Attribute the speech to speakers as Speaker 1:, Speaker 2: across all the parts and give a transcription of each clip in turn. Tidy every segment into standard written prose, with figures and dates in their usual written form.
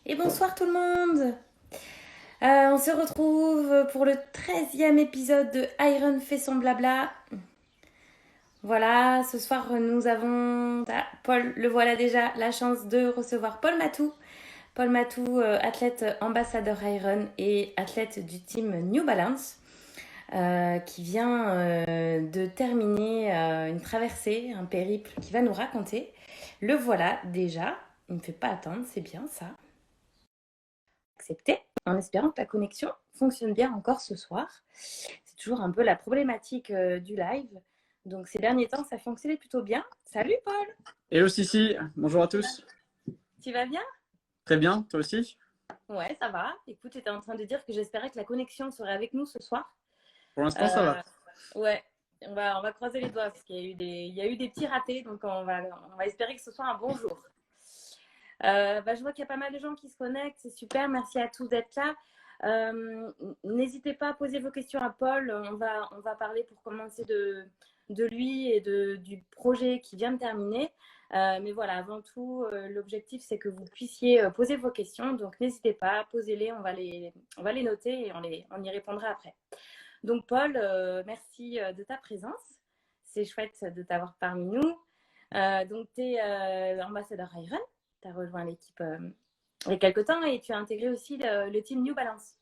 Speaker 1: Et bonsoir tout le monde. On se retrouve pour le 13e épisode de Iron fait son blabla. Voilà, ce soir nous avons, Paul, le voilà déjà, la chance de recevoir Paul Matou. Paul Matou, athlète ambassadeur Iron et athlète du team New Balance, qui vient de terminer une traversée, un périple qui va nous raconter. Le voilà déjà, il ne me fait pas attendre, c'est bien ça. Accepté, en espérant que la connexion fonctionne bien encore ce soir. C'est toujours un peu la problématique du live. Donc ces derniers temps, ça fonctionnait plutôt bien. Salut Paul.
Speaker 2: Hello Sissi, bonjour à tous.
Speaker 1: Tu vas bien?
Speaker 2: Très bien, toi aussi?
Speaker 1: Ouais, ça va. Écoute, j'étais en train de dire que j'espérais que la connexion serait avec nous ce soir.
Speaker 2: Pour l'instant, ça va.
Speaker 1: Euh, ouais, on va croiser les doigts parce qu'il y a eu des petits ratés. Donc on va espérer que ce soit un bon jour. Je vois qu'il y a pas mal de gens qui se connectent, c'est super, merci à tous d'être là. N'hésitez pas à poser vos questions à Paul, on va parler pour commencer de lui et du projet qui vient de terminer. Mais voilà, avant tout, l'objectif c'est que vous puissiez poser vos questions, donc n'hésitez pas, posez-les, on va les noter et on y répondra après. Donc Paul, merci de ta présence, c'est chouette de t'avoir parmi nous. Donc tu es ambassadeur Iron. Tu as rejoint l'équipe il y a quelques temps et tu as intégré aussi le team New Balance.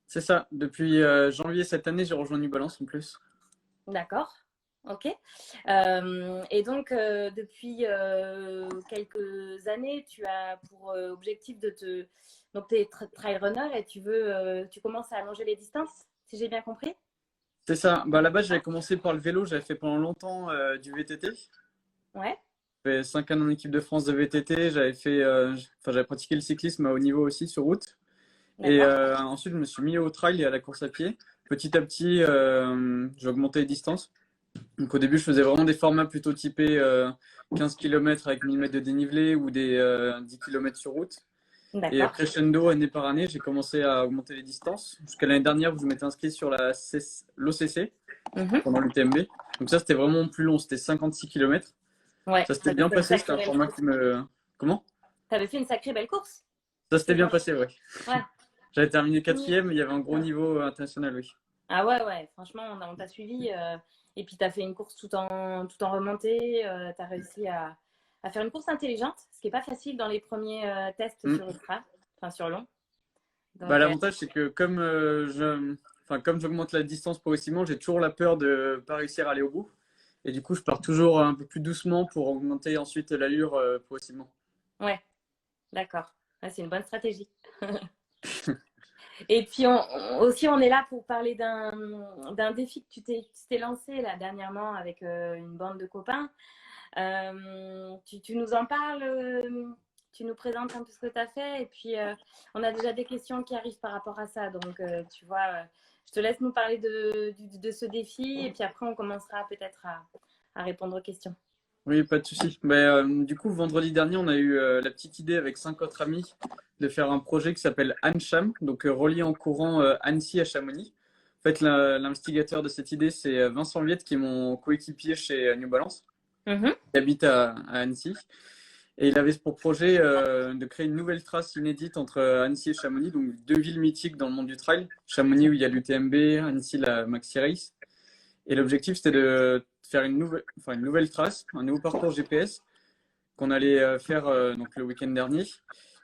Speaker 2: C'est ça, depuis janvier cette année, j'ai rejoint New Balance en plus.
Speaker 1: D'accord, ok. Et donc, depuis quelques années, tu as pour objectif de te. Donc, tu es trail runner et tu commences à allonger les distances, si j'ai bien compris.
Speaker 2: C'est ça, là-bas, j'avais commencé par le vélo, j'avais fait pendant longtemps du VTT.
Speaker 1: Ouais,
Speaker 2: J'ai fait 5 ans en équipe de France de VTT, j'avais pratiqué le cyclisme à haut niveau aussi sur route. Et
Speaker 1: d'accord.
Speaker 2: ensuite, je me suis mis au trail et à la course à pied. Petit à petit, j'ai augmenté les distances. Donc au début, je faisais vraiment des formats plutôt typés 15 km avec 1000 mètres de dénivelé ou des 10 km sur route. Et
Speaker 1: D'accord.
Speaker 2: crescendo, année par année, j'ai commencé à augmenter les distances. Jusqu'à l'année dernière, où je m'étais inscrit sur l'OCC
Speaker 1: Mhm.
Speaker 2: pendant l'UTMB. Donc ça, c'était vraiment plus long, c'était 56 km.
Speaker 1: Ouais,
Speaker 2: Ça s'était
Speaker 1: t'avais
Speaker 2: bien
Speaker 1: fait une
Speaker 2: passé, c'était
Speaker 1: sacrée
Speaker 2: un
Speaker 1: belle
Speaker 2: format
Speaker 1: course.
Speaker 2: qui me... Comment?
Speaker 1: T'avais fait une sacrée belle course.
Speaker 2: Ça s'était
Speaker 1: C'est
Speaker 2: bien
Speaker 1: franchement.
Speaker 2: passé, ouais.
Speaker 1: Ouais.
Speaker 2: J'avais terminé quatrième, il y avait un gros
Speaker 1: Ouais.
Speaker 2: niveau international, oui.
Speaker 1: Ah ouais, ouais, franchement, on t'a suivi. Et puis, tu as fait une course tout en remontée. Tu as réussi à faire une course intelligente, ce qui n'est pas facile dans les premiers tests
Speaker 2: Mm.
Speaker 1: sur ultra, enfin sur long. Donc,
Speaker 2: L'avantage, c'est que comme j'augmente la distance progressivement, j'ai toujours la peur de ne pas réussir à aller au bout. Et du coup, je pars toujours un peu plus doucement pour augmenter ensuite l'allure progressivement.
Speaker 1: ouais, d'accord. Ouais, c'est une bonne stratégie. Et puis, aussi, on est là pour parler d'un défi que tu t'es lancé là, dernièrement avec une bande de copains. Tu nous en parles, tu nous présentes un peu ce que tu as fait et puis on a déjà des questions qui arrivent par rapport à ça. Donc, tu vois, je te laisse nous parler de ce défi et puis après, on commencera peut-être à répondre aux questions.
Speaker 2: Oui, pas de souci. Du coup, vendredi dernier, on a eu la petite idée avec 5 autres amis de faire un projet qui s'appelle Ancham, donc relier en courant Annecy à Chamonix. En fait, l'instigateur de cette idée, c'est Vincent Viette, qui est mon coéquipier chez New Balance,
Speaker 1: Mhm.
Speaker 2: qui habite à Annecy. Et il avait pour projet de créer une nouvelle trace inédite entre Annecy et Chamonix, donc deux villes mythiques dans le monde du trail. Chamonix, où il y a l'UTMB, Annecy, la Maxi Race. Et l'objectif, c'était de faire une nouvelle trace, un nouveau parcours GPS qu'on allait faire donc le week-end dernier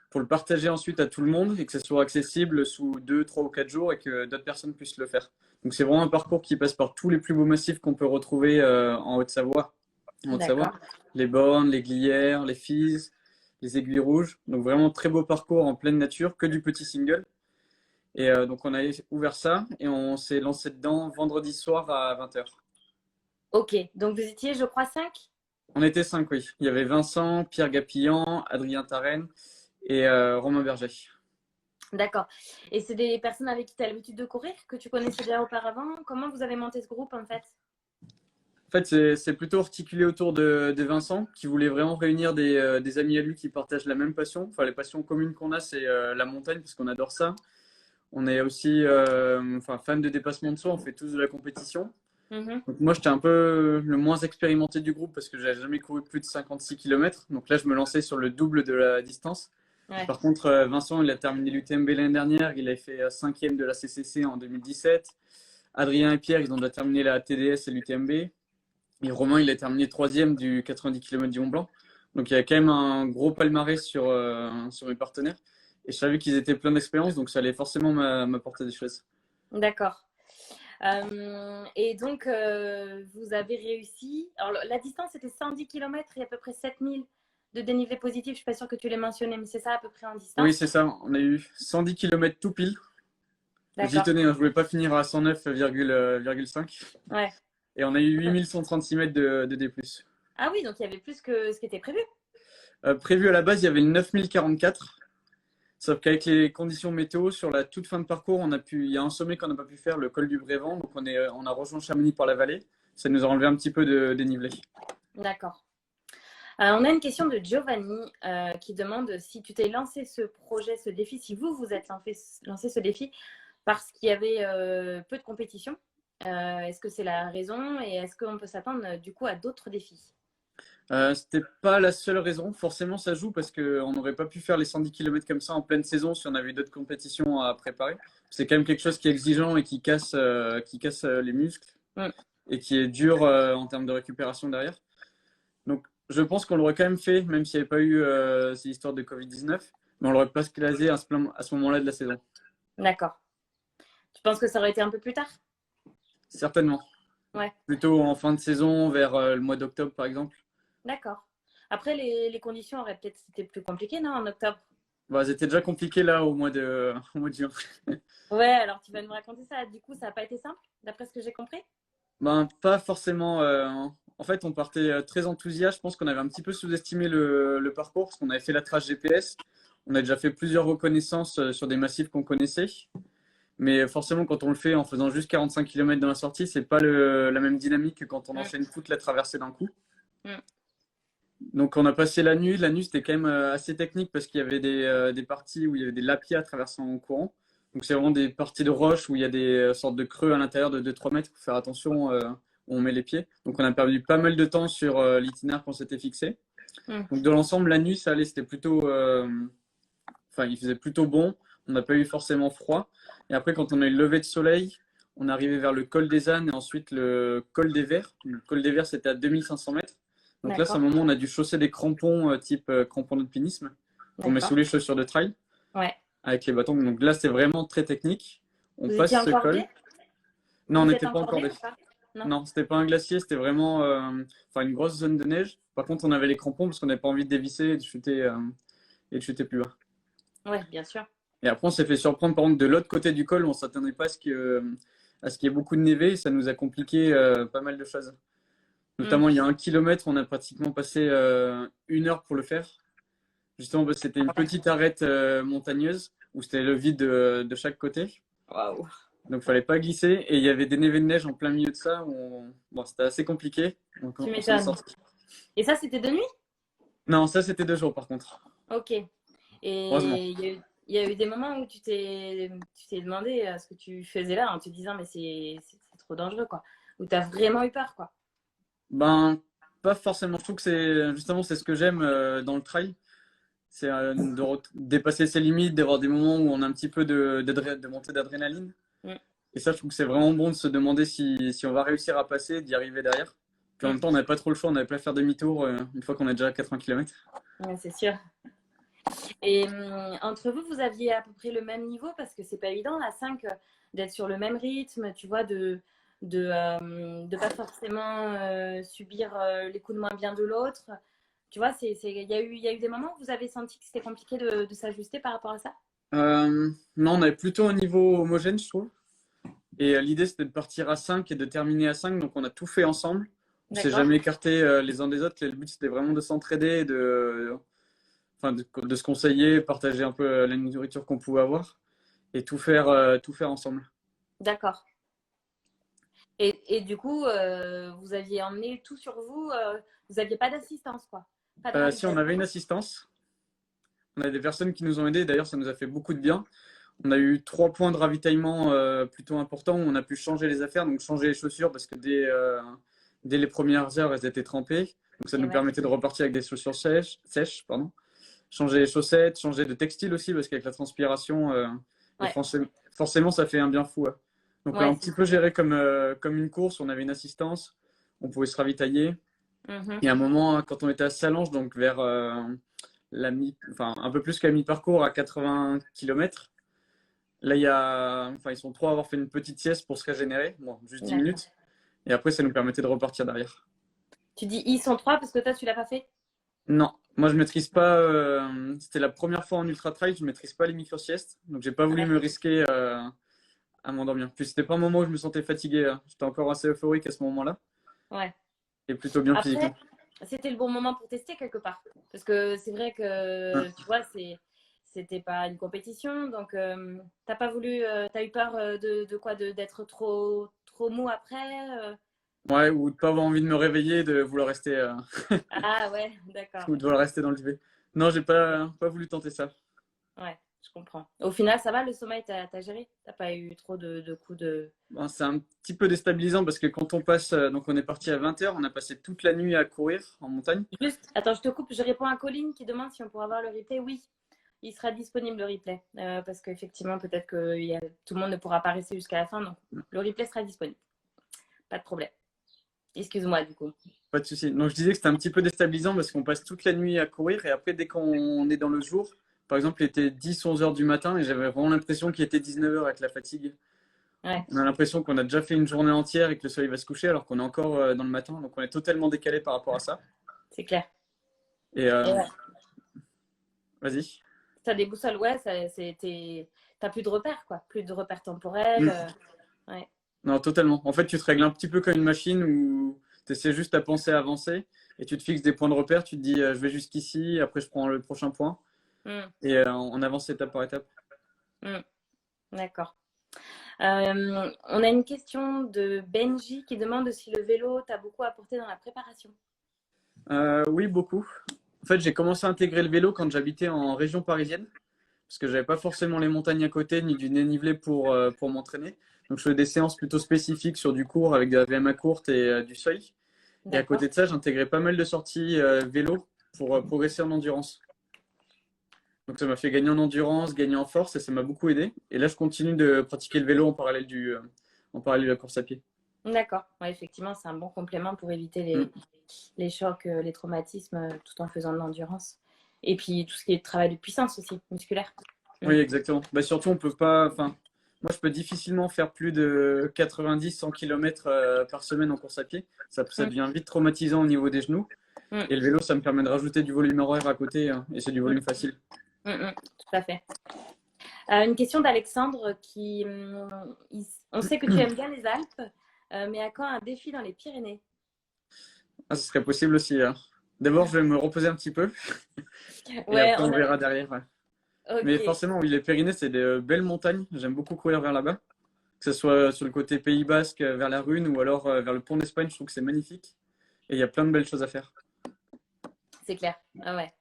Speaker 2: pour le partager ensuite à tout le monde et que ça soit accessible sous 2, 3 ou 4 jours et que d'autres personnes puissent le faire. Donc c'est vraiment un parcours qui passe par tous les plus beaux massifs qu'on peut retrouver en Haute-Savoie. En Haute-Savoie,
Speaker 1: D'accord.
Speaker 2: les Bornes, les Glières, les Fises, les Aiguilles Rouges. Donc vraiment très beau parcours en pleine nature, que du petit single. Et donc on a ouvert ça et on s'est lancé dedans vendredi soir à 20h.
Speaker 1: Ok. Donc, vous étiez, je crois, 5.
Speaker 2: On était 5, oui. Il y avait Vincent, Pierre Gapillan, Adrien Tarenne et Romain Berger.
Speaker 1: D'accord. Et c'est des personnes avec qui tu as l'habitude de courir, que tu connaissais déjà auparavant. Comment vous avez monté ce groupe en fait?
Speaker 2: En fait, c'est plutôt articulé autour de Vincent, qui voulait vraiment réunir des amis à lui qui partagent la même passion. Enfin, les passions communes qu'on a, c'est la montagne, parce qu'on adore ça. On est aussi fan de dépassement de soi, on fait tous de la compétition.
Speaker 1: Mhm.
Speaker 2: Donc moi, j'étais un peu le moins expérimenté du groupe parce que j'avais jamais couru plus de 56 km. Donc là, je me lançais sur le double de la distance.
Speaker 1: Ouais.
Speaker 2: Par contre, Vincent, il a terminé l'UTMB l'année dernière. Il a fait 5e de la CCC en 2017. Adrien et Pierre, ils ont déjà terminé la TDS et l'UTMB. Et Romain, il a terminé 3e du 90 km du Mont Blanc. Donc il y a quand même un gros palmarès sur mes partenaires. Et je savais qu'ils étaient pleins d'expérience, donc ça allait forcément m'apporter des choses.
Speaker 1: D'accord. Et donc, vous avez réussi. Alors, la distance, c'était 110 km et à peu près 7000 de dénivelé positif. Je ne suis pas sûre que tu l'aies mentionné, mais c'est ça à peu près en
Speaker 2: Oui,
Speaker 1: distance.
Speaker 2: c'est ça. On a eu 110 km tout pile. J'y
Speaker 1: D'accord.
Speaker 2: tenais, hein, je ne voulais pas finir à 109,5.
Speaker 1: Ouais.
Speaker 2: Et on a eu 8136 mètres de D+.
Speaker 1: Ah oui, donc il y avait plus que ce qui était prévu.
Speaker 2: Prévu à la base, il y avait le 9044. Sauf qu'avec les conditions météo, sur la toute fin de parcours, il y a un sommet qu'on n'a pas pu faire, le col du Brévent. Donc on a rejoint Chamonix par la vallée. Ça nous a enlevé un petit peu de dénivelé.
Speaker 1: D'accord. On a une question de Giovanni qui demande si tu t'es lancé ce projet, ce défi, si vous êtes lancé ce défi parce qu'il y avait peu de compétition. Est-ce que c'est la raison et est-ce qu'on peut s'attendre du coup à d'autres défis?
Speaker 2: C'était pas la seule raison. Forcément, ça joue parce qu'on n'aurait pas pu faire les 110 km comme ça en pleine saison si on avait d'autres compétitions à préparer. C'est quand même quelque chose qui est exigeant et qui casse les muscles et qui est dur en termes de récupération derrière. Donc, je pense qu'on l'aurait quand même fait, même s'il n'y avait pas eu ces histoires de Covid-19, mais on l'aurait pas sclasé à ce moment-là de la saison.
Speaker 1: D'accord. Tu penses que ça aurait été un peu plus tard?
Speaker 2: Certainement.
Speaker 1: Ouais.
Speaker 2: Plutôt en fin de saison, vers le mois d'octobre par exemple.
Speaker 1: D'accord. Après, les conditions auraient peut-être été plus compliquées, non, en octobre?
Speaker 2: Bah, c'était déjà compliqué là au mois de juin.
Speaker 1: Ouais, alors tu vas nous raconter ça. Du coup, ça n'a pas été simple, d'après ce que j'ai compris?
Speaker 2: Ben, pas forcément. En fait, on partait très enthousiaste. Je pense qu'on avait un petit peu sous-estimé le parcours parce qu'on avait fait la trace GPS. On a déjà fait plusieurs reconnaissances sur des massifs qu'on connaissait. Mais forcément, quand on le fait en faisant juste 45 km dans la sortie, c'est pas la même dynamique que quand on enchaîne toute la traversée d'un coup.
Speaker 1: Mm.
Speaker 2: Donc, on a passé la nuit. La nuit, c'était quand même assez technique parce qu'il y avait des parties où il y avait des lapiers à traverser en courant. Donc, c'est vraiment des parties de roche où il y a des sortes de creux à l'intérieur de 2-3 mètres. Il faut faire attention où on met les pieds. Donc, on a perdu pas mal de temps sur l'itinéraire qu'on s'était fixé.
Speaker 1: Mm.
Speaker 2: Donc, de l'ensemble, la nuit, ça allait. C'était plutôt. Enfin, il faisait plutôt bon. On n'a pas eu forcément froid. Et après, quand on a eu le lever de soleil, on est arrivé vers le col des Ânes et ensuite le col des Verts. Le col des Verts, c'était à 2500 mètres. Donc là, c'est un moment où on a dû chausser des crampons type crampons d'alpinisme qu'on met sous les chaussures de trail
Speaker 1: Ouais.
Speaker 2: avec les bâtons. Donc là, c'est vraiment très technique. On
Speaker 1: Vous étiez
Speaker 2: passe ce col.
Speaker 1: encordé?
Speaker 2: Non, on
Speaker 1: Vous êtes
Speaker 2: n'était pas
Speaker 1: encordé
Speaker 2: encordé.
Speaker 1: ou pas? Non.
Speaker 2: Non, c'était pas un glacier, c'était vraiment une grosse zone de neige. Par contre, on avait les crampons parce qu'on n'avait pas envie de dévisser et de chuter plus bas.
Speaker 1: Ouais, bien sûr.
Speaker 2: Et après, on s'est fait surprendre par contre de l'autre côté du col. On ne s'attendait pas à ce qu'il y ait beaucoup de névé. Ça nous a compliqué pas mal de choses. Notamment, il y a 1 kilomètre, on a pratiquement passé 1 heure pour le faire. Justement, parce que c'était une petite arête montagneuse où c'était le vide de chaque côté.
Speaker 1: Waouh.
Speaker 2: Donc, il fallait pas glisser. Et il y avait des névés de neige en plein milieu de ça. Bon, c'était assez compliqué. Donc,
Speaker 1: Tu
Speaker 2: on s'en est
Speaker 1: m'étonnes.
Speaker 2: sorti.
Speaker 1: Et ça, c'était de nuit?
Speaker 2: Non, ça, c'était 2 jours par contre.
Speaker 1: Ok. Et
Speaker 2: Heureusement.
Speaker 1: il y a eu des moments où tu t'es demandé ce que tu faisais là en te disant, mais c'est trop dangereux, quoi. Où tu as vraiment eu peur, quoi.
Speaker 2: Ben, pas forcément. Je trouve que c'est ce que j'aime dans le trail. C'est dépasser ses limites, d'avoir des moments où on a un petit peu de montée d'adrénaline.
Speaker 1: Mm.
Speaker 2: Et ça, je trouve que c'est vraiment bon de se demander si on va réussir à passer, d'y arriver derrière. Puis en même temps, on n'avait pas trop le choix, on n'avait pas à faire demi-tour une fois qu'on est déjà à 80 km.
Speaker 1: Ouais, c'est sûr. Et entre vous, vous aviez à peu près le même niveau parce que c'est pas évident à 5 d'être sur le même rythme, tu vois, de pas forcément subir les coups de moins bien de l'autre. Tu vois, il y a eu des moments où vous avez senti que c'était compliqué de s'ajuster par rapport à ça?
Speaker 2: Non, on avait plutôt un niveau homogène, je trouve. Et l'idée, c'était de partir à 5 et de terminer à 5. Donc, on a tout fait ensemble. On ne s'est jamais écarté les uns des autres. Le but, c'était vraiment de s'entraider, de se conseiller, partager un peu la nourriture qu'on pouvait avoir et tout faire ensemble.
Speaker 1: D'accord. Et du coup, vous aviez emmené tout sur vous. Vous n'aviez pas d'assistance, quoi. Pas de
Speaker 2: Si on avait une assistance, on a des personnes qui nous ont aidés. D'ailleurs, ça nous a fait beaucoup de bien. On a eu 3 points de ravitaillement plutôt importants où on a pu changer les affaires, donc changer les chaussures parce que dès les premières heures, elles étaient trempées. Donc ça nous permettait de repartir avec des chaussures sèches, pardon. changer les chaussettes, changer de textile aussi, parce qu'avec la transpiration, et
Speaker 1: Ouais,
Speaker 2: forcément, ça fait un bien fou. Ouais. Donc,
Speaker 1: ouais,
Speaker 2: un
Speaker 1: c'est
Speaker 2: petit peu géré comme une course, on avait une assistance, on pouvait se ravitailler.
Speaker 1: Mhm.
Speaker 2: Et à un moment, quand on était à Salange, donc vers enfin, un peu plus qu'à mi-parcours, à 80 km, là, enfin, ils sont trois à avoir fait une petite sieste pour se régénérer, bon, juste 10
Speaker 1: D'accord.
Speaker 2: minutes. Et après, ça nous permettait de repartir derrière.
Speaker 1: Tu dis ils sont trois parce que toi, tu l'as pas fait?
Speaker 2: Non, moi je maîtrise pas. C'était la première fois en ultra trail, je maîtrise pas les micro-siestes, donc j'ai pas voulu me
Speaker 1: D'accord.
Speaker 2: risquer à m'endormir. Puis c'était pas un moment où je me sentais fatigué, hein. J'étais encore assez euphorique à ce moment-là
Speaker 1: Ouais.
Speaker 2: et plutôt bien
Speaker 1: Après,
Speaker 2: physiquement.
Speaker 1: c'était le bon moment pour tester quelque part. Parce que c'est vrai
Speaker 2: Ouais.
Speaker 1: que, tu vois, c'était pas une compétition. Donc, t'as pas voulu, t'as eu peur de quoi? D'être trop mou après?
Speaker 2: Ouais, ou de pas avoir envie de me réveiller, de vouloir rester
Speaker 1: Ah ouais, d'accord.
Speaker 2: ou de vouloir rester dans le duvet. Non, j'ai pas voulu tenter ça.
Speaker 1: Ouais, je comprends. Au final, ça va, le sommeil, t'as géré? T'as pas eu trop de coups de...
Speaker 2: Bon, c'est un petit peu déstabilisant parce que quand on passe, donc on est parti à 20h, on a passé toute la nuit à courir en montagne.
Speaker 1: Juste, attends, je te coupe, je réponds à Colline qui demande si on pourra voir le replay. Oui, il sera disponible le replay. Parce qu'effectivement, peut-être que tout le monde ne pourra pas rester jusqu'à la fin. Donc, le replay sera disponible. Pas de problème. Excuse-moi, du coup.
Speaker 2: Pas de souci. Donc je disais que c'était un petit peu déstabilisant parce qu'on passe toute la nuit à courir et après dès qu'on est dans le jour, par exemple il était 10-11 heures du matin et j'avais vraiment l'impression qu'il était 19 heures avec la fatigue.
Speaker 1: Ouais,
Speaker 2: On a l'impression qu'on a déjà fait une journée entière et que le soleil va se coucher alors qu'on est encore dans le matin. Donc on est totalement décalé par rapport à ça.
Speaker 1: c'est clair.
Speaker 2: Et
Speaker 1: Et ouais,
Speaker 2: vas-y.
Speaker 1: t'as des boussoles, ouais, t'as plus de repères, quoi. Plus de repères temporels.
Speaker 2: Mm.
Speaker 1: Ouais.
Speaker 2: Non, totalement. En fait, tu te règles un petit peu comme une machine où tu essaies juste à penser à avancer et tu te fixes des points de repère. Tu te dis je vais jusqu'ici, après je prends le prochain point
Speaker 1: Mm,
Speaker 2: et on avance étape par étape.
Speaker 1: mm, d'accord. On a une question de Benji qui demande si le vélo t'a beaucoup apporté dans la préparation.
Speaker 2: Oui, beaucoup. En fait, j'ai commencé à intégrer le vélo quand j'habitais en région parisienne, parce que j'avais pas forcément les montagnes à côté ni du dénivelé pour m'entraîner. Donc, je faisais des séances plutôt spécifiques sur du court avec de la VMA courte et du seuil. Et à
Speaker 1: D'accord.
Speaker 2: côté de ça, j'intégrais pas mal de sorties vélo pour progresser en endurance. Donc, ça m'a fait gagner en endurance, gagner en force et ça m'a beaucoup aidé. Et là, je continue de pratiquer le vélo en parallèle de la course à pied.
Speaker 1: D'accord. Ouais, effectivement, c'est un bon complément pour éviter
Speaker 2: Mm.
Speaker 1: les chocs, les traumatismes, tout en faisant de l'endurance. Et puis tout ce qui est travail de puissance aussi, musculaire. Mm.
Speaker 2: Oui, exactement. Bah, surtout, on peut pas. Enfin, moi, je peux difficilement faire plus de 90-100 km par semaine en course à pied. Ça
Speaker 1: Mm.
Speaker 2: devient vite traumatisant au niveau des genoux.
Speaker 1: Mm.
Speaker 2: Et le vélo, ça me permet de rajouter du volume horaire à côté, hein, et c'est du
Speaker 1: Mm.
Speaker 2: volume facile.
Speaker 1: Tout à fait. Une question d'Alexandre qui... on sait que tu aimes bien les Alpes, mais à quand un défi dans les Pyrénées?
Speaker 2: Ah, ce serait possible aussi, hein. D'abord, je vais me reposer un petit peu et
Speaker 1: Ouais,
Speaker 2: après, on verra derrière. Ouais. Mais
Speaker 1: Ok.
Speaker 2: forcément, oui, les Pyrénées, c'est de belles montagnes. J'aime beaucoup courir vers là-bas. Que ce soit sur le côté Pays Basque, vers la Rune ou alors vers le pont d'Espagne, je trouve que c'est magnifique. Et il y a plein de belles choses à faire.
Speaker 1: C'est clair. Ah ouais.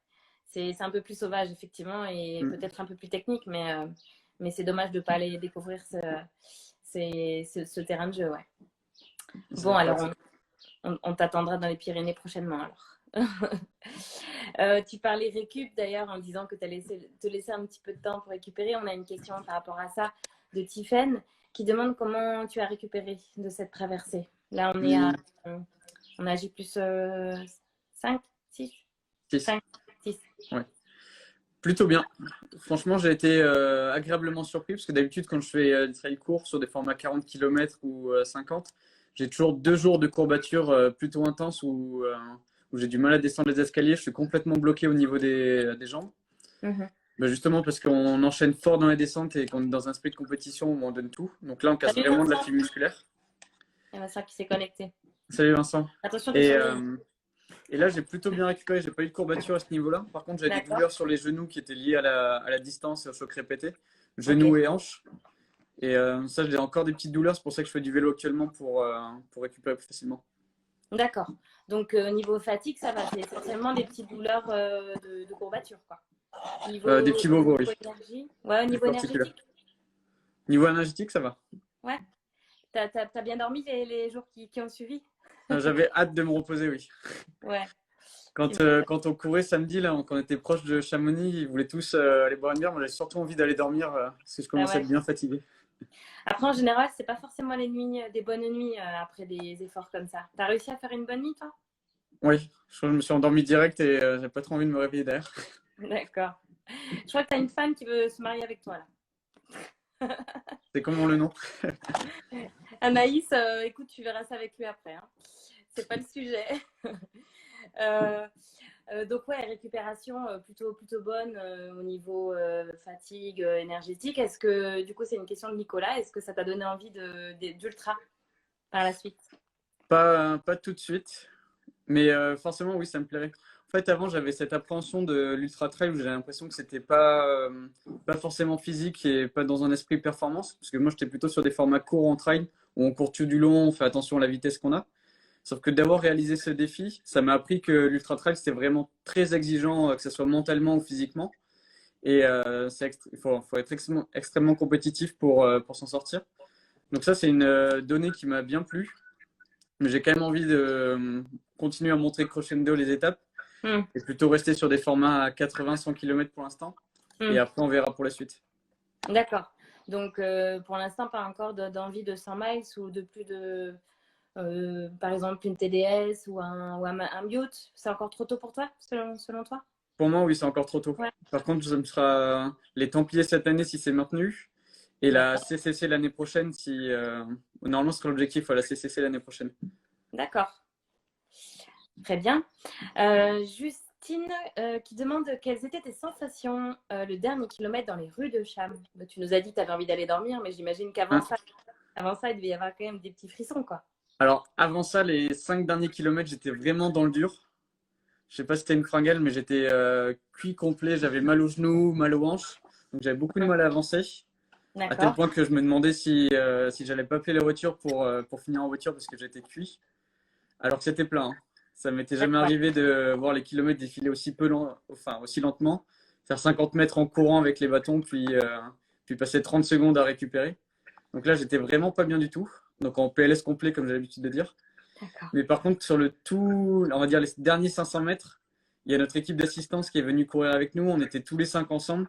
Speaker 1: C'est un peu plus sauvage, effectivement, et
Speaker 2: Mm.
Speaker 1: peut-être un peu plus technique, mais c'est dommage de ne pas aller découvrir ce terrain de jeu. Ouais. Bon,
Speaker 2: C'est pas-
Speaker 1: alors on t'attendra dans les Pyrénées prochainement. Alors. Tu parlais récup d'ailleurs en disant que tu allais te laisser un petit peu de temps pour récupérer. On a une question par rapport à ça de Tiffen qui demande comment tu as récupéré de cette traversée. Là,
Speaker 2: Mm.
Speaker 1: on a J plus 5, 6,
Speaker 2: Six.
Speaker 1: 5, 6.
Speaker 2: Ouais. Plutôt bien. Franchement, j'ai été agréablement surpris parce que d'habitude, quand je fais des trails courts sur des formats 40 km ou 50, j'ai toujours 2 jours de courbature plutôt intenses où j'ai du mal à descendre les escaliers. Je suis complètement bloqué au niveau des jambes.
Speaker 1: Mhm.
Speaker 2: Bah, justement parce qu'on enchaîne fort dans les descentes et qu'on est dans un esprit de compétition où on donne tout. Donc là, on casse
Speaker 1: Salut
Speaker 2: vraiment de la
Speaker 1: Vincent.
Speaker 2: fibre musculaire.
Speaker 1: Il y a Vincent qui s'est connecté.
Speaker 2: Salut Vincent.
Speaker 1: Attention des
Speaker 2: Et,
Speaker 1: soleils.
Speaker 2: euh, et là, j'ai plutôt bien récupéré. J'ai pas eu de courbature à ce niveau-là. Par contre, j'avais des
Speaker 1: D'accord.
Speaker 2: douleurs sur les genoux qui étaient liées à la distance et au choc répété.
Speaker 1: Ok.
Speaker 2: Genoux et hanches. Et ça, j'ai encore des petites douleurs. C'est pour ça que je fais du vélo actuellement pour récupérer plus facilement.
Speaker 1: D'accord. Donc, niveau fatigue, ça va. C'est essentiellement des petites douleurs de courbature, quoi.
Speaker 2: Des petits bobos,
Speaker 1: Niveau
Speaker 2: oui.
Speaker 1: énergie. Ouais, au
Speaker 2: Plus
Speaker 1: niveau
Speaker 2: particulier.
Speaker 1: énergétique.
Speaker 2: Niveau énergétique, ça va.
Speaker 1: Ouais. T'as bien dormi les jours qui ont suivi?
Speaker 2: J'avais hâte de me reposer, oui.
Speaker 1: Ouais.
Speaker 2: Quand on courait samedi, là, quand on était proche de Chamonix, ils voulaient tous aller boire une bière. Moi, j'avais surtout envie d'aller dormir parce que je
Speaker 1: Ah
Speaker 2: commençais à
Speaker 1: ouais.
Speaker 2: être bien fatigué.
Speaker 1: Après, en général, c'est pas forcément les nuits, des bonnes nuits après des efforts comme ça. T'as réussi à faire une bonne nuit, toi?
Speaker 2: Oui, je crois que je me suis endormi direct et j'avais pas trop envie de me réveiller derrière.
Speaker 1: D'accord. Je crois que t'as une femme qui veut se marier avec toi, là.
Speaker 2: C'est comment le nom?
Speaker 1: Anaïs, écoute, tu verras ça avec lui après, hein. C'est pas le sujet. Euh, donc ouais, récupération plutôt bonne au niveau fatigue énergétique. Est-ce que du coup c'est une question de Nicolas, est-ce que ça t'a donné envie d'ultra par la suite?
Speaker 2: Pas tout de suite, mais forcément, oui, ça me plairait. En fait, avant, j'avais cette appréhension de l'ultra trail où j'avais l'impression que c'était pas forcément physique et pas dans un esprit performance, parce que moi, j'étais plutôt sur des formats courts en trail où on court tout du long, on fait attention à la vitesse qu'on a. Sauf que d'avoir réalisé ce défi, ça m'a appris que l'ultra trail, c'était vraiment très exigeant, que ce soit mentalement ou physiquement. Et faut être extrêmement compétitif pour s'en sortir. Donc ça, c'est une donnée qui m'a bien plu. Mais j'ai quand même envie de continuer à montrer crescendo les étapes
Speaker 1: Hmm,
Speaker 2: et plutôt rester sur des formats à 80-100 km pour l'instant. Et
Speaker 1: hmm.
Speaker 2: après, on verra pour la suite.
Speaker 1: D'accord. Donc pour l'instant, pas encore d'envie de 100 miles ou de plus de, par exemple, une TDS ou un Mute. C'est encore trop tôt pour toi, selon toi?
Speaker 2: Pour moi, oui, c'est encore trop tôt.
Speaker 1: Ouais,
Speaker 2: Par contre, ça me sera les Templiers cette année si c'est maintenu et la
Speaker 1: d'accord.
Speaker 2: CCC l'année prochaine si normalement ce sera l'objectif à la CCC l'année prochaine.
Speaker 1: D'accord. Très bien. Justine qui demande quelles étaient tes sensations le dernier kilomètre dans les rues de Cham. Bah, tu nous as dit que tu avais envie d'aller dormir, mais j'imagine
Speaker 2: Hein.
Speaker 1: avant ça, il devait y avoir quand même des petits frissons, quoi.
Speaker 2: Alors avant ça, les 5 derniers kilomètres, j'étais vraiment dans le dur. Je sais pas si c'était une fringale, mais j'étais cuit complet. J'avais mal aux genoux, mal aux hanches, donc j'avais beaucoup de mal à avancer. À tel
Speaker 1: D'accord.
Speaker 2: point que je me demandais si j'allais pas appeler la voiture pour finir en voiture parce que j'étais cuit. Alors que c'était plein, hein. Ça m'était jamais
Speaker 1: D'accord.
Speaker 2: arrivé de voir les kilomètres défiler aussi lentement. Faire 50 mètres en courant avec les bâtons, puis passer 30 secondes à récupérer. Donc là, j'étais vraiment pas bien du tout. Donc en PLS complet, comme j'ai l'habitude de dire.
Speaker 1: D'accord.
Speaker 2: Mais par contre, sur le tout, on va dire les derniers 500 mètres, il y a notre équipe d'assistance qui est venue courir avec nous. On était tous les 5 ensemble.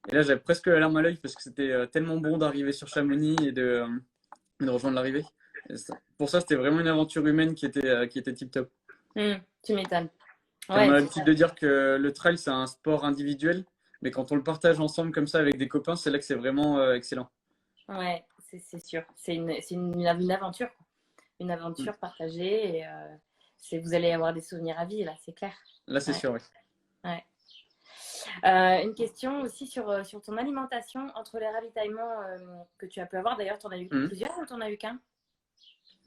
Speaker 2: Et là, j'avais presque la larme à l'œil parce que c'était tellement bon d'arriver sur Chamonix et de rejoindre l'arrivée. Pour ça, c'était vraiment une aventure humaine qui était tip top.
Speaker 1: Tu m'étonnes.
Speaker 2: Puis on
Speaker 1: Ouais,
Speaker 2: a
Speaker 1: c'est
Speaker 2: l'habitude de dire que le trail, c'est un sport individuel, mais quand on le partage ensemble comme ça avec des copains, c'est là que c'est vraiment excellent.
Speaker 1: ouais, c'est sûr. C'est une aventure, quoi. Une
Speaker 2: Mm.
Speaker 1: aventure partagée et vous allez avoir des souvenirs à vie, là, c'est clair.
Speaker 2: Là, c'est
Speaker 1: Ouais,
Speaker 2: sûr, oui.
Speaker 1: ouais. Une question aussi sur ton alimentation entre les ravitaillements que tu as pu avoir. D'ailleurs, tu en as eu
Speaker 2: Mm.
Speaker 1: plusieurs ou tu en as eu qu'un?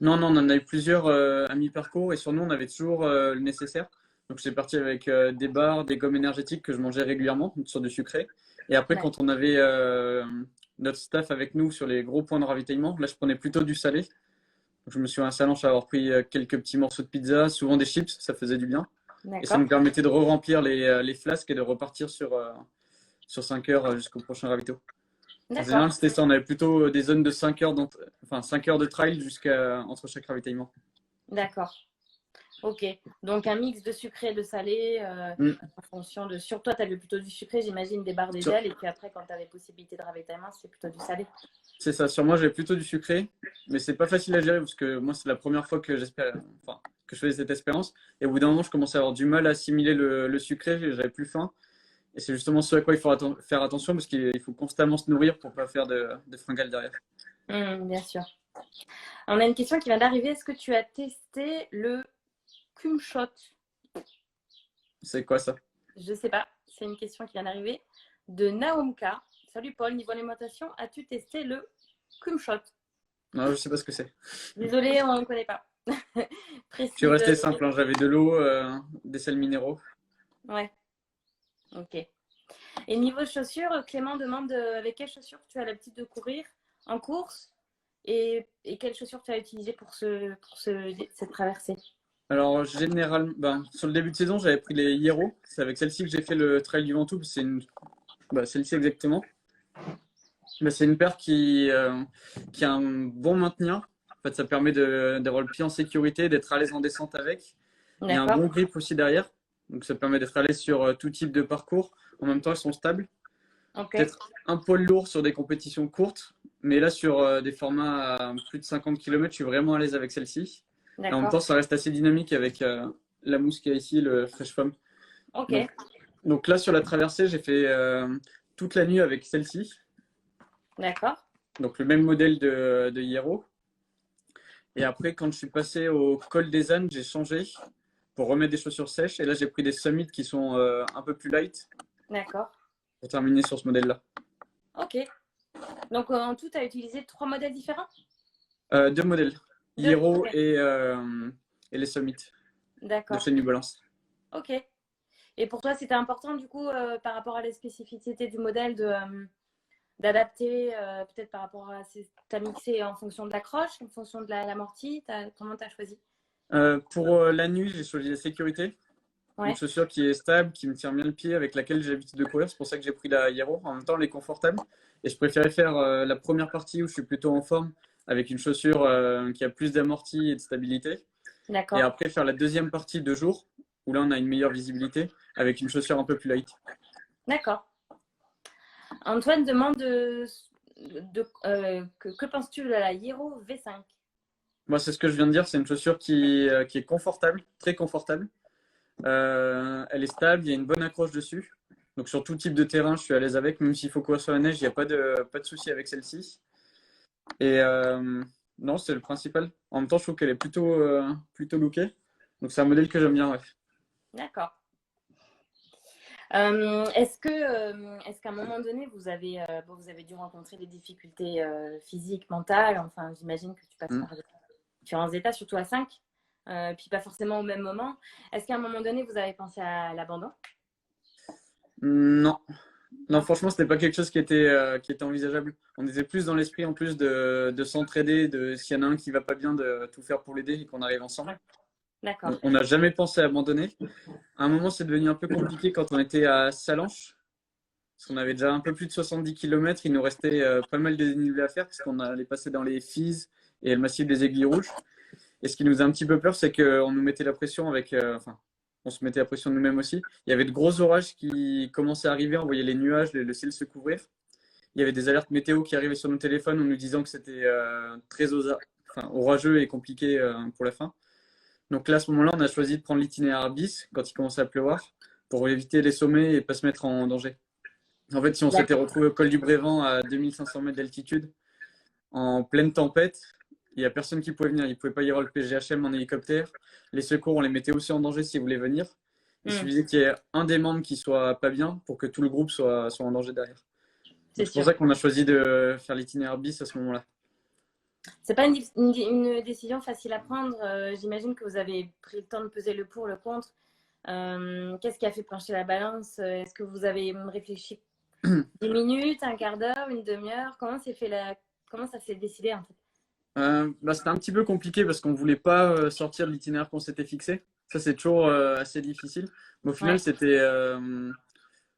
Speaker 2: Non, non, on en a eu plusieurs à mi-parcours et sur nous, on avait toujours le nécessaire. Donc, j'étais parti avec des barres, des gommes énergétiques que je mangeais régulièrement, donc sur du sucré. Et après,
Speaker 1: Ouais,
Speaker 2: quand on avait notre staff avec nous sur les gros points de ravitaillement, là, je prenais plutôt du salé. Donc, je me suis installé à avoir pris quelques petits morceaux de pizza, souvent des chips, ça faisait du bien. Et ça
Speaker 1: d'accord.
Speaker 2: nous permettait de re-remplir les flasques et de repartir sur 5 heures jusqu'au prochain ravito. En
Speaker 1: D'accord.
Speaker 2: général, c'était ça. On avait plutôt des zones de 5 heures, enfin 5 heures de trail jusqu'à entre chaque ravitaillement.
Speaker 1: D'accord. Ok. Donc, un mix de sucré et de salé
Speaker 2: Mm.
Speaker 1: en fonction de. Sur toi, tu avais plutôt du sucré, j'imagine, des barres, des
Speaker 2: Sur-
Speaker 1: gels. Et puis après, quand tu avais possibilité de ravitaillement, c'est plutôt du salé.
Speaker 2: C'est ça. Sur moi, j'avais plutôt du sucré, mais c'est pas facile à gérer parce que moi, c'est la première fois que enfin, que je faisais cette expérience. Et au bout d'un moment, je commençais à avoir du mal à assimiler le sucré. J'avais plus faim. Et c'est justement ce à quoi il faut faire attention parce qu'il faut constamment se nourrir pour pas faire de fringales derrière.
Speaker 1: Bien sûr. On a une question qui vient d'arriver. Est-ce que tu as testé le Kumshot?
Speaker 2: C'est quoi ça?
Speaker 1: Je sais pas. C'est une question qui vient d'arriver de Naomka. Salut Paul, niveau alimentation, as-tu testé le Kumshot?
Speaker 2: Non, je sais pas ce que c'est.
Speaker 1: Désolée, on ne connaît pas.
Speaker 2: Je suis
Speaker 1: Précise.
Speaker 2: resté simple, hein. J'avais de l'eau, des sels minéraux.
Speaker 1: Ouais, ok. Et niveau chaussures, Clément demande avec quelles chaussures tu as l'habitude de courir en course et quelles chaussures tu as utilisées cette traversée.
Speaker 2: Alors, généralement, ben, sur le début de saison, j'avais pris les Hierro. C'est avec celle-ci que j'ai fait le Trail du Ventoux. Celle-ci exactement. Ben, c'est une paire qui a un bon maintien. En fait, ça permet d'avoir le pied en sécurité, d'être à l'aise en descente avec. Il y a un
Speaker 1: D'accord.
Speaker 2: bon grip aussi derrière. Donc, ça permet d'être à l'aise sur tout type de parcours. En même temps, elles sont stables.
Speaker 1: Ok,
Speaker 2: Peut-être un poil lourd sur des compétitions courtes, mais là, sur des formats à plus de 50 km, je suis vraiment à l'aise avec celle-ci. Et en même temps,
Speaker 1: d'accord.
Speaker 2: ça reste assez dynamique avec la mousse qu'il y a ici, le Fresh Foam.
Speaker 1: Ok,
Speaker 2: Donc, donc là, sur la traversée, j'ai fait toute la nuit avec celle-ci.
Speaker 1: d'accord.
Speaker 2: Donc, le même modèle de Hierro. Et après, quand je suis passé au col des ânes, j'ai changé pour remettre des chaussures sèches. Et là, j'ai pris des Summit qui sont un peu plus light
Speaker 1: D'accord.
Speaker 2: pour terminer sur ce modèle-là.
Speaker 1: Ok. Donc, en tout, tu as utilisé 3 modèles différents?
Speaker 2: Deux modèles,
Speaker 1: Deux?
Speaker 2: Hierro
Speaker 1: Ok.
Speaker 2: et les Summit de
Speaker 1: D'accord.
Speaker 2: chez New Balance.
Speaker 1: Ok. Et pour toi, c'était important, du coup, par rapport à la spécificité du modèle, d'adapter, peut-être par rapport à... Tu as mixé en fonction de l'accroche, en fonction de l'amorti? Comment tu as choisi?
Speaker 2: Pour la nuit, j'ai choisi la sécurité. Une
Speaker 1: Ouais.
Speaker 2: chaussure qui est stable, qui me tient bien le pied, avec laquelle j'ai l'habitude de courir. C'est pour ça que j'ai pris la Hierro. En même temps, elle est confortable. Et je préférais faire la première partie où je suis plutôt en forme, avec une chaussure qui a plus d'amorti et de stabilité. Et
Speaker 1: D'accord.
Speaker 2: après, faire la deuxième partie de jour, où là, on a une meilleure visibilité, avec une chaussure un peu plus light.
Speaker 1: D'accord. Antoine demande que penses-tu de la Hero V5?
Speaker 2: Moi, c'est ce que je viens de dire. C'est une chaussure qui est confortable, très confortable. Elle est stable, il y a une bonne accroche dessus. Donc sur tout type de terrain, je suis à l'aise avec. Même s'il faut courir sur la neige, il n'y a pas de souci avec celle-ci. Et non, c'est le principal. En même temps, je trouve qu'elle est plutôt lookée. Donc c'est un modèle que j'aime bien. Ouais.
Speaker 1: D'accord. Est-ce qu'à un moment donné, vous avez dû rencontrer des difficultés physiques, mentales? Enfin, j'imagine que tu passes
Speaker 2: Mm.
Speaker 1: par différents états, surtout à 5, puis pas forcément au même moment. Est-ce qu'à un moment donné, vous avez pensé à l'abandon?
Speaker 2: Non. Non,
Speaker 1: Non?
Speaker 2: franchement, c'était pas quelque chose qui était envisageable. On était plus dans l'esprit en plus de s'entraider, de s'il y en a un qui va pas bien, de tout faire pour l'aider et qu'on arrive ensemble.
Speaker 1: Ouais. D'accord.
Speaker 2: On n'a jamais pensé à abandonner. À un moment, c'est devenu un peu compliqué quand on était à Salanches, parce qu'on avait déjà un peu plus de 70 km. Il nous restait pas mal de dénivelé à faire, parce qu'on allait passer dans les Fises et le massif des Aiguilles Rouges. Et ce qui nous a un petit peu peur, c'est qu'on nous mettait la pression avec. Enfin, on se mettait la pression nous-mêmes aussi. Il y avait de gros orages qui commençaient à arriver, on voyait les nuages, le ciel se couvrir. Il y avait des alertes météo qui arrivaient sur nos téléphones en nous disant que c'était très orageux et compliqué pour la fin. Donc là, à ce moment-là, on a choisi de prendre l'itinéraire bis quand il commençait à pleuvoir pour éviter les sommets et pas se mettre en danger. En fait, si on s'était
Speaker 1: D'accord.
Speaker 2: retrouvé au col du Brévent à 2500 mètres d'altitude, en pleine tempête, il n'y a personne qui pouvait venir. Il ne pouvait pas y avoir le PGHM en hélicoptère. Les secours, on les mettait aussi en danger s'ils voulaient venir. Il
Speaker 1: Hmm,
Speaker 2: suffisait qu'il y ait un des membres qui soit pas bien pour que tout le groupe soit en danger derrière.
Speaker 1: c'est
Speaker 2: Donc c'est pour
Speaker 1: sûr.
Speaker 2: ça qu'on a choisi de faire l'itinéraire bis à ce moment-là.
Speaker 1: C'est pas une décision facile à prendre. J'imagine que vous avez pris le temps de peser le pour, le contre. Qu'est-ce qui a fait pencher la balance? Est-ce que vous avez réfléchi 10 minutes, un quart d'heure, une demi-heure? Comment ça s'est décidé en fait?
Speaker 2: C'était un petit peu compliqué parce qu'on ne voulait pas sortir de l'itinéraire qu'on s'était fixé. Ça, c'est toujours assez difficile. Mais au final,
Speaker 1: Ouais.
Speaker 2: c'était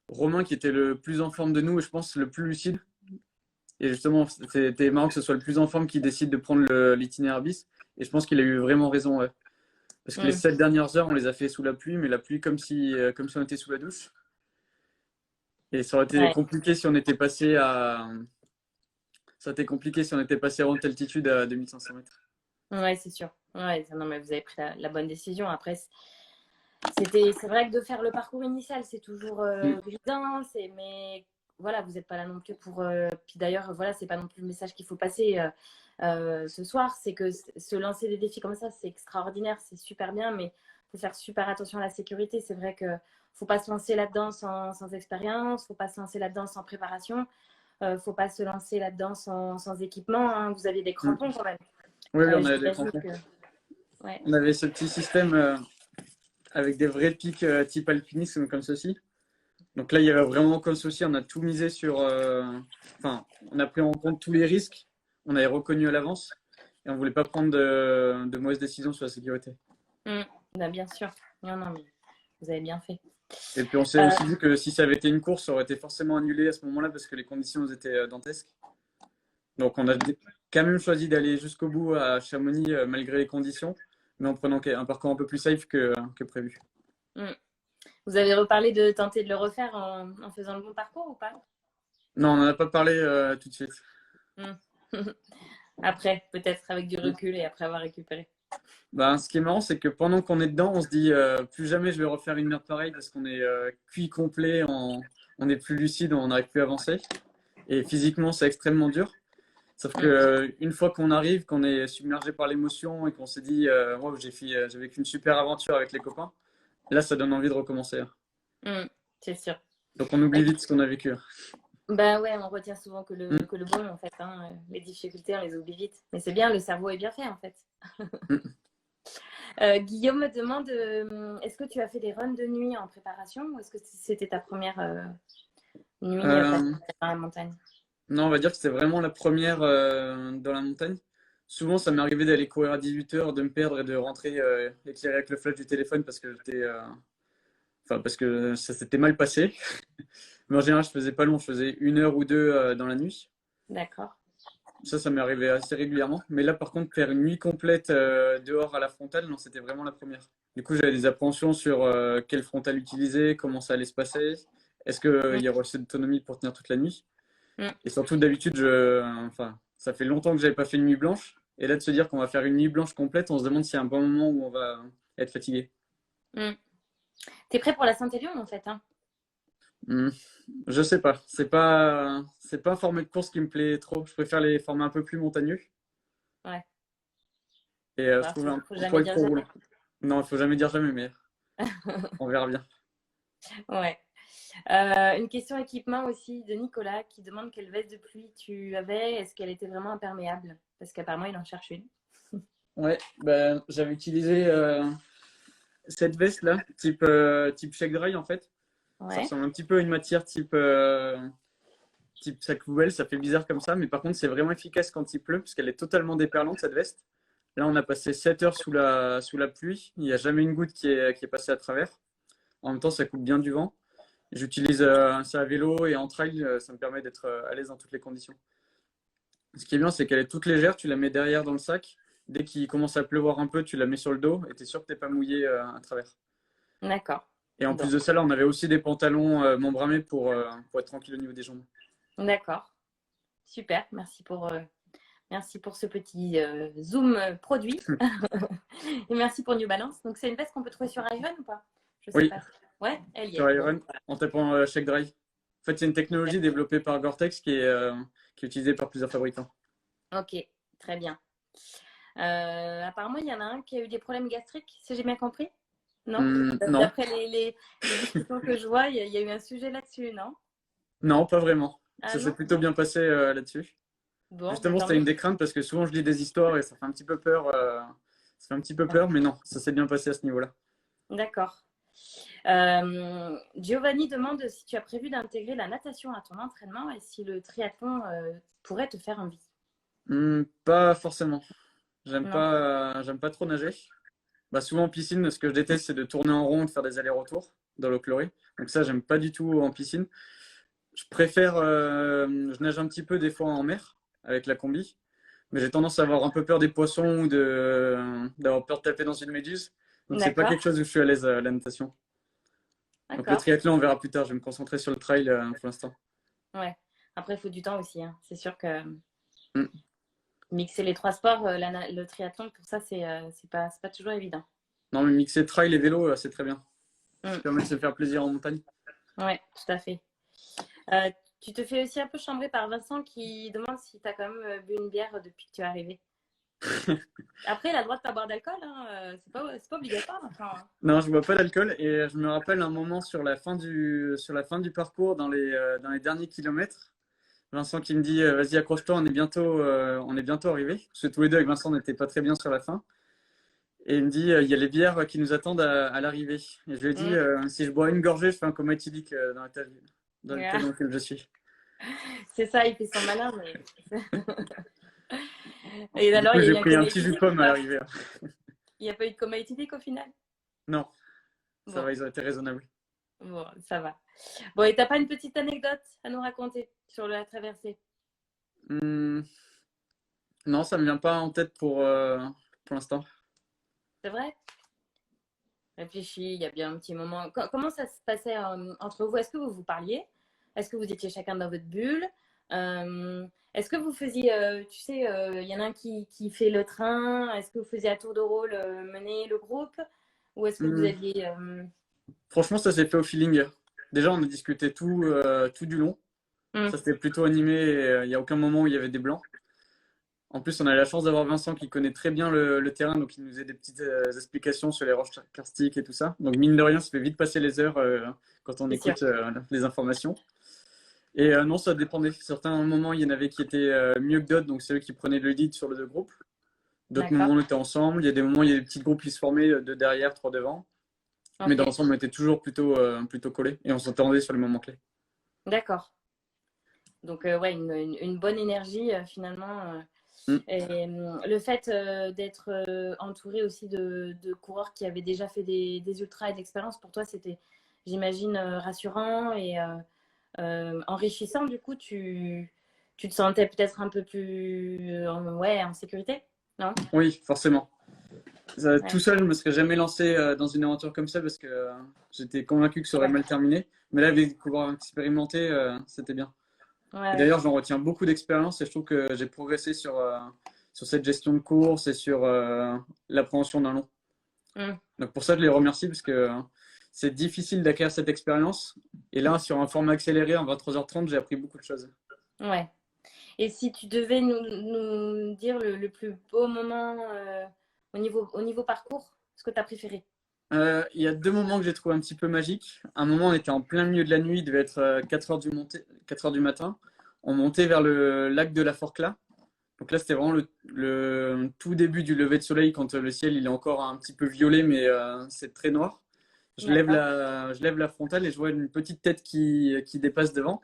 Speaker 2: Romain qui était le plus en forme de nous et je pense le plus lucide. Et justement, c'était marrant que ce soit le plus en forme qui décide de prendre l'itinéraire bis. Et je pense qu'il a eu vraiment raison. Ouais. Parce que les
Speaker 1: Hmm,
Speaker 2: 7 dernières heures, on les a fait sous la pluie, mais la pluie comme si on était sous la douche. Et ça aurait été
Speaker 1: ouais.
Speaker 2: compliqué si on était passé à. Ça aurait été compliqué si on était passé à haute altitude à 2500 mètres.
Speaker 1: Ouais, c'est sûr. Ouais, non, mais vous avez pris la bonne décision. Après, c'est vrai que de faire le parcours initial, c'est toujours
Speaker 2: Mm.
Speaker 1: grisant, mais voilà, vous n'êtes pas là non plus pour. Puis d'ailleurs, voilà, c'est pas non plus le message qu'il faut passer ce soir. C'est que se lancer des défis comme ça, c'est extraordinaire, c'est super bien, mais il faut faire super attention à la sécurité. C'est vrai que faut pas se lancer là-dedans sans expérience, faut pas se lancer là-dedans sans préparation, faut pas se lancer là-dedans sans équipement, hein. Vous avez des
Speaker 2: Mm.
Speaker 1: crampons quand même.
Speaker 2: Oui, oui, on avait des
Speaker 1: J'imagine
Speaker 2: crampons.
Speaker 1: que. Ouais.
Speaker 2: On avait ce petit système avec des vrais pics type alpinisme comme ceci. Donc là, il y avait vraiment aucun souci. On a tout misé sur. Enfin, on a pris en compte tous les risques. On avait reconnu à l'avance. Et on ne voulait pas prendre de mauvaises décisions sur la sécurité.
Speaker 1: Mm. Ben, bien sûr. Non, non, mais vous avez bien fait.
Speaker 2: Et puis on s'est
Speaker 1: Euh,
Speaker 2: aussi dit que si ça avait été une course, ça aurait été forcément annulé à ce moment-là parce que les conditions étaient dantesques. Donc on a quand même choisi d'aller jusqu'au bout à Chamonix malgré les conditions, mais en prenant un parcours un peu plus safe que prévu.
Speaker 1: mm. Vous avez reparlé de tenter de le refaire en faisant le bon parcours ou pas?
Speaker 2: Non, on n'en a pas parlé tout de suite.
Speaker 1: Hmm. Après, peut-être avec du recul et après avoir récupéré.
Speaker 2: Bah, ce qui est marrant, c'est que pendant qu'on est dedans, on se dit plus jamais je vais refaire une merde pareille parce qu'on est cuit complet, on est plus lucide, on n'arrive plus à avancer. Et physiquement, c'est extrêmement dur. Sauf que
Speaker 1: Hmm.
Speaker 2: une fois qu'on arrive, qu'on est submergé par l'émotion et qu'on s'est dit wow, j'ai vécu une super aventure avec les copains, là, ça donne envie de recommencer, hein.
Speaker 1: Hmm. C'est sûr.
Speaker 2: Donc on oublie vite ce qu'on a vécu, hein.
Speaker 1: Bah ouais, on retient souvent
Speaker 2: Mm,
Speaker 1: que le bon en fait, hein. Les difficultés, on les oublie vite. Mais c'est bien, le cerveau est bien fait en fait.
Speaker 2: mm.
Speaker 1: Guillaume me demande, est-ce que tu as fait des runs de nuit en préparation ou est-ce que c'était ta première nuit passée
Speaker 2: Euh,
Speaker 1: dans la montagne?
Speaker 2: non, on va dire que c'était vraiment la première dans la montagne. Souvent, ça m'est arrivé d'aller courir à 18 h, de me perdre et de rentrer éclairé avec le flash du téléphone parce que ça s'était mal passé. Mais en général, je faisais pas long, je faisais 1 heure ou 2 dans la nuit.
Speaker 1: D'accord.
Speaker 2: Ça m'est arrivé assez régulièrement. Mais là, par contre, faire une nuit complète dehors à la frontale, non, c'était vraiment la première. Du coup, j'avais des appréhensions sur quelle frontale utiliser, comment ça allait se passer, est-ce qu'il
Speaker 1: Mm,
Speaker 2: y aurait assez d'autonomie pour tenir toute la nuit.
Speaker 1: mm.
Speaker 2: Et surtout, d'habitude, enfin, ça fait longtemps que j'avais pas fait une nuit blanche. Et là, de se dire qu'on va faire une nuit blanche complète, on se demande s'il y a un bon moment où on va être fatigué.
Speaker 1: Mm. T'es prêt pour la Saint-Élion en fait, hein?
Speaker 2: Hmm, je sais pas. C'est pas un format de course qui me plaît trop. Je préfère les formats un peu plus montagneux.
Speaker 1: Ouais.
Speaker 2: Et je
Speaker 1: Bah,
Speaker 2: trouve un
Speaker 1: faut jamais
Speaker 2: poil
Speaker 1: dire
Speaker 2: trop roulant.
Speaker 1: jamais.
Speaker 2: Non, il faut jamais dire jamais, mais on verra bien.
Speaker 1: Ouais. Une question équipement aussi de Nicolas qui demande quelle veste de pluie tu avais. Est-ce qu'elle était vraiment imperméable? Parce qu'apparemment, il en cherche une.
Speaker 2: Ouais, ben, j'avais utilisé cette veste là, type Shake Dry en fait. Ça
Speaker 1: Ouais.
Speaker 2: ressemble un petit peu à une matière type sac poubelle, ça fait bizarre comme ça, mais par contre c'est vraiment efficace quand il pleut parce qu'elle est totalement déperlante cette veste. Là on a passé 7 heures sous la pluie, il n'y a jamais une goutte qui est passée à travers. En même temps ça coupe bien du vent. J'utilise ça à vélo et en trail, ça me permet d'être à l'aise dans toutes les conditions. Ce qui est bien, c'est qu'elle est toute légère, tu la mets derrière dans le sac. Dès qu'il commence à pleuvoir un peu, tu la mets sur le dos et tu es sûr que tu n'es pas mouillé à travers.
Speaker 1: D'accord.
Speaker 2: Et en plus
Speaker 1: Bon.
Speaker 2: de ça, là, on avait aussi des pantalons membramés pour être tranquille au niveau des jambes.
Speaker 1: D'accord. Super. Merci pour ce petit zoom produit. Et merci pour New Balance. Donc, c'est une veste qu'on peut trouver sur Iron ou pas? Je sais
Speaker 2: Oui,
Speaker 1: pas. Ouais, elle y
Speaker 2: sur
Speaker 1: est. Bon,
Speaker 2: Iron, en tapant Shake Dry. En fait, c'est une technologie développée par Gore-Tex qui est utilisée par plusieurs fabricants.
Speaker 1: ok, très bien. Apparemment, il y en a un qui a eu des problèmes gastriques, si j'ai bien compris. Non?
Speaker 2: Non,
Speaker 1: D'après les discussions que je vois, il y a eu un sujet là-dessus, non?
Speaker 2: non, pas vraiment.
Speaker 1: Ah
Speaker 2: Ça s'est
Speaker 1: non?
Speaker 2: plutôt bien passé là-dessus.
Speaker 1: Bon, bah,
Speaker 2: Justement,
Speaker 1: tant
Speaker 2: c'était
Speaker 1: mieux.
Speaker 2: une des craintes parce que souvent je lis des histoires et ça fait un petit peu peur. Ça fait un petit peu peur, mais non, ça s'est bien passé à ce niveau-là.
Speaker 1: D'accord. Giovanni demande si tu as prévu d'intégrer la natation à ton entraînement et si le triathlon pourrait te faire envie.
Speaker 2: Pas forcément.
Speaker 1: Non?
Speaker 2: J'aime pas trop nager. Bah, souvent en piscine, ce que je déteste, c'est de tourner en rond, de faire des allers-retours dans l'eau chlorée. Donc ça, j'aime pas du tout en piscine. Je préfère, je nage un petit peu des fois en mer avec la combi, mais j'ai tendance à avoir un peu peur des poissons ou d'avoir peur de taper dans une méduse. Donc c'est pas
Speaker 1: D'accord.
Speaker 2: quelque chose où je suis à l'aise à la natation. Donc le
Speaker 1: D'accord.
Speaker 2: triathlon, on verra plus tard. Je vais me concentrer sur le trail pour l'instant.
Speaker 1: Ouais. Après, il faut du temps aussi, hein. C'est sûr que
Speaker 2: Mm.
Speaker 1: mixer les trois sports, le triathlon, pour ça, c'est pas toujours évident.
Speaker 2: Non, mais mixer trail et vélo, c'est très bien. Ça
Speaker 1: Mm.
Speaker 2: permet de se faire plaisir en montagne.
Speaker 1: Ouais, tout à fait. Euh, Tu te fais aussi un peu chambrer par Vincent qui demande si tu as quand même bu une bière depuis que tu es arrivé. Après, il a le droit de pas boire d'alcool, hein. C'est pas obligatoire. Enfin,
Speaker 2: Non, je bois pas d'alcool et je me rappelle un moment sur la fin du parcours dans les derniers kilomètres. Vincent qui me dit vas-y accroche-toi, on est bientôt arrivé. Parce que tous les deux avec Vincent on n'était pas très bien sur la fin. Et il me dit il y a les bières qui nous attendent à l'arrivée. Et je lui ai dit
Speaker 1: mm.
Speaker 2: si je bois une gorgée, je fais un coma éthylique dans l'état
Speaker 1: Yeah.
Speaker 2: dans lequel je suis.
Speaker 1: C'est ça, il fait son malin. Mais... Et
Speaker 2: Du
Speaker 1: alors,
Speaker 2: coup
Speaker 1: il y a
Speaker 2: j'ai
Speaker 1: eu un
Speaker 2: pris un
Speaker 1: coma
Speaker 2: petit jus de
Speaker 1: éthylique ou
Speaker 2: pomme à
Speaker 1: pas?
Speaker 2: l'arrivée.
Speaker 1: Il n'y a pas eu de coma éthylique au final?
Speaker 2: Non, ça
Speaker 1: Bon,
Speaker 2: va, ils ont été raisonnables.
Speaker 1: bon, ça va. Bon, et t'as pas une petite anecdote à nous raconter sur la traversée?
Speaker 2: Hum, non, ça me vient pas en tête pour l'instant.
Speaker 1: C'est vrai? réfléchi, il y a bien un petit moment. Comment ça se passait entre vous? Est-ce que vous vous parliez? Est-ce que vous étiez chacun dans votre bulle? Est-ce que vous faisiez, tu sais, il y en a un qui fait le train. Est-ce que vous faisiez à tour de rôle mener le groupe? Ou est-ce que vous
Speaker 2: Hum,
Speaker 1: aviez...
Speaker 2: Franchement, ça s'est fait au feeling. Déjà, on a discuté tout du long.
Speaker 1: hmm,
Speaker 2: Ça, c'était plutôt animé et il n'y a aucun moment où il y avait des blancs. En plus, on a la chance d'avoir Vincent qui connaît très bien le terrain, donc il nous a des petites explications sur les roches karstiques et tout ça. Donc, mine de rien, ça fait vite passer les heures quand on
Speaker 1: c'est sûr.
Speaker 2: écoute les informations. Et non, ça dépendait. Certains moments, il y en avait qui étaient mieux que d'autres, donc c'est eux qui prenaient le lead sur le deux groupes. D'autres moments,
Speaker 1: D'accord.
Speaker 2: on était ensemble. Il y a des moments, il y a des petits groupes qui se formaient, deux derrière, trois devant. Mais dans
Speaker 1: Ok.
Speaker 2: l'ensemble, on était toujours plutôt collés et on s'entendait sur les moments clés.
Speaker 1: D'accord. Donc, ouais, une bonne énergie finalement.
Speaker 2: Mm.
Speaker 1: Et le fait d'être entouré aussi de coureurs qui avaient déjà fait des ultras et de l'expérience, pour toi, c'était, j'imagine, rassurant et enrichissant. Du coup, tu te sentais peut-être un peu plus ouais, en sécurité, non?
Speaker 2: Oui, forcément. Tout
Speaker 1: Ouais,
Speaker 2: seul, je ne me serais jamais lancé dans une aventure comme ça parce que j'étais convaincu que ça aurait
Speaker 1: ouais,
Speaker 2: mal terminé. Mais là, avec des coureurs expérimentés, c'était bien.
Speaker 1: ouais,
Speaker 2: Et
Speaker 1: ouais.
Speaker 2: d'ailleurs, j'en retiens beaucoup d'expérience et je trouve que j'ai progressé sur cette gestion de course et sur l'appréhension d'un long.
Speaker 1: Mm,
Speaker 2: Donc pour ça, je les remercie parce que c'est difficile d'acquérir cette expérience. Et là, sur un format accéléré en 23h30, j'ai appris beaucoup de choses.
Speaker 1: ouais. Et si tu devais nous dire le plus beau moment au niveau parcours, ce que tu as préféré?
Speaker 2: Il y a deux moments que j'ai trouvé un petit peu magiques. Un moment, on était en plein milieu de la nuit, il devait être 4 heures du matin. On montait vers le lac de la Forclaz. Donc là, c'était vraiment le tout début du lever de soleil quand le ciel il est encore un petit peu violet, mais c'est très noir.
Speaker 1: D'accord.
Speaker 2: Je lève la frontale et je vois une petite tête qui dépasse devant.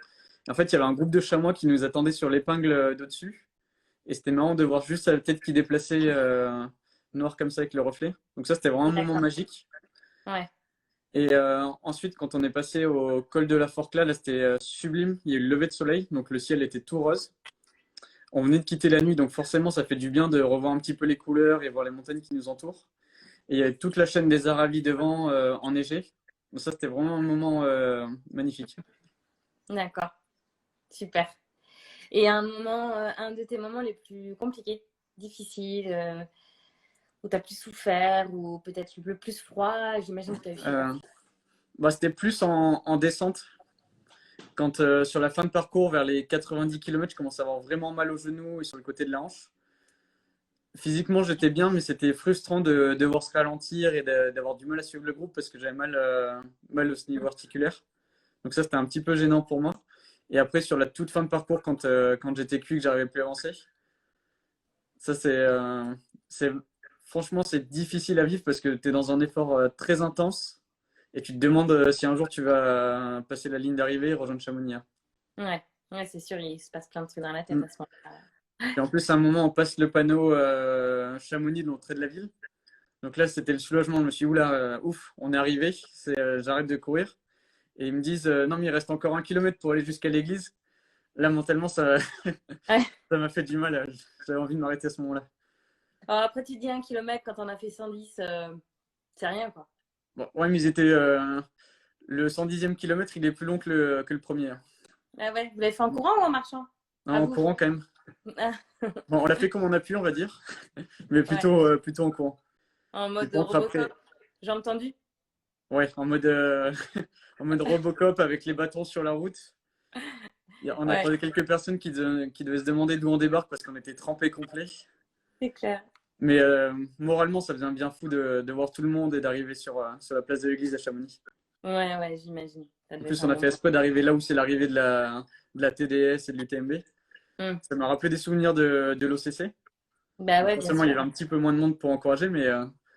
Speaker 2: En fait, il y avait un groupe de chamois qui nous attendait sur l'épingle d'au-dessus. Et c'était marrant de voir juste la tête qui déplaçait noir comme ça avec le reflet. Donc ça, c'était vraiment un moment
Speaker 1: D'accord.
Speaker 2: magique.
Speaker 1: Ouais.
Speaker 2: Et ensuite, quand on est passé au col de la Forclaz, là, c'était sublime. Il y a eu le lever de soleil, donc le ciel était tout rose. On venait de quitter la nuit, donc forcément, ça fait du bien de revoir un petit peu les couleurs et voir les montagnes qui nous entourent. Et il y avait toute la chaîne des Aravis devant, enneigée. Donc ça, c'était vraiment un moment magnifique.
Speaker 1: D'accord. Super. Et un de tes moments les plus compliqués, difficiles, où tu as plus souffert, ou peut-être le plus froid, j'imagine que tu as eu.
Speaker 2: Euh, Bah, c'était plus en descente. Quand sur la fin de parcours, vers les 90 km, je commençais à avoir vraiment mal aux genoux et sur le côté de la hanche. Physiquement, j'étais bien, mais c'était frustrant de devoir se ralentir et d'avoir du mal à suivre le groupe parce que j'avais mal au niveau articulaire. Donc ça, c'était un petit peu gênant pour moi. Et après, sur la toute fin de parcours, quand j'étais cuit, que j'arrivais plus à avancer, ça, c'est franchement, c'est difficile à vivre parce que tu es dans un effort très intense et tu te demandes si un jour tu vas passer la ligne d'arrivée et rejoindre Chamonix.
Speaker 1: Ouais, ouais, c'est sûr, il se passe plein de trucs dans la tête
Speaker 2: Mm.
Speaker 1: à ce moment-là.
Speaker 2: Et en plus, à un moment, on passe le panneau Chamonix de l'entrée de la ville. Donc là, c'était le soulagement. Je me suis dit, oula, ouf, on est arrivé, j'arrête de courir. Et ils me disent, non, mais il reste encore 1 kilomètre pour aller jusqu'à l'église. Là, mentalement, ça
Speaker 1: Ouais.
Speaker 2: ça m'a fait du mal. J'avais envie de m'arrêter à ce moment-là.
Speaker 1: Alors après, tu dis 1 kilomètre quand on a fait 110, c'est rien, quoi.
Speaker 2: Bon, ouais, mais ils étaient, le 110e kilomètre, il est plus long que le premier.
Speaker 1: Ah ouais, vous l'avez fait en courant ou en marchant?
Speaker 2: Non,
Speaker 1: À
Speaker 2: en
Speaker 1: vous?
Speaker 2: courant quand même.
Speaker 1: Ah,
Speaker 2: Bon, on l'a fait comme on a pu, on va dire, mais
Speaker 1: ouais,
Speaker 2: plutôt en courant.
Speaker 1: en
Speaker 2: Et
Speaker 1: mode
Speaker 2: contre,
Speaker 1: Robocop.
Speaker 2: après,
Speaker 1: J'ai entendu?
Speaker 2: ouais, en mode Robocop avec les bâtons sur la route. On a
Speaker 1: Ouais,
Speaker 2: croisé quelques personnes qui devaient se demander d'où on débarque parce qu'on était trempés complets.
Speaker 1: c'est clair.
Speaker 2: Mais moralement, ça faisait un bien fou de voir tout le monde et d'arriver sur la place de l'église à Chamonix.
Speaker 1: Ouais, ouais, j'imagine. Ça
Speaker 2: En
Speaker 1: devait être
Speaker 2: plus,
Speaker 1: un
Speaker 2: on a
Speaker 1: bon
Speaker 2: fait exprès d'arriver là où c'est l'arrivée de la TDS et de l'UTMB.
Speaker 1: moment.
Speaker 2: Ça m'a rappelé des souvenirs de l'OCC.
Speaker 1: Bah
Speaker 2: Bon,
Speaker 1: ouais, bien
Speaker 2: forcément, il y
Speaker 1: sûr.
Speaker 2: avait un petit peu moins de monde pour encourager, mais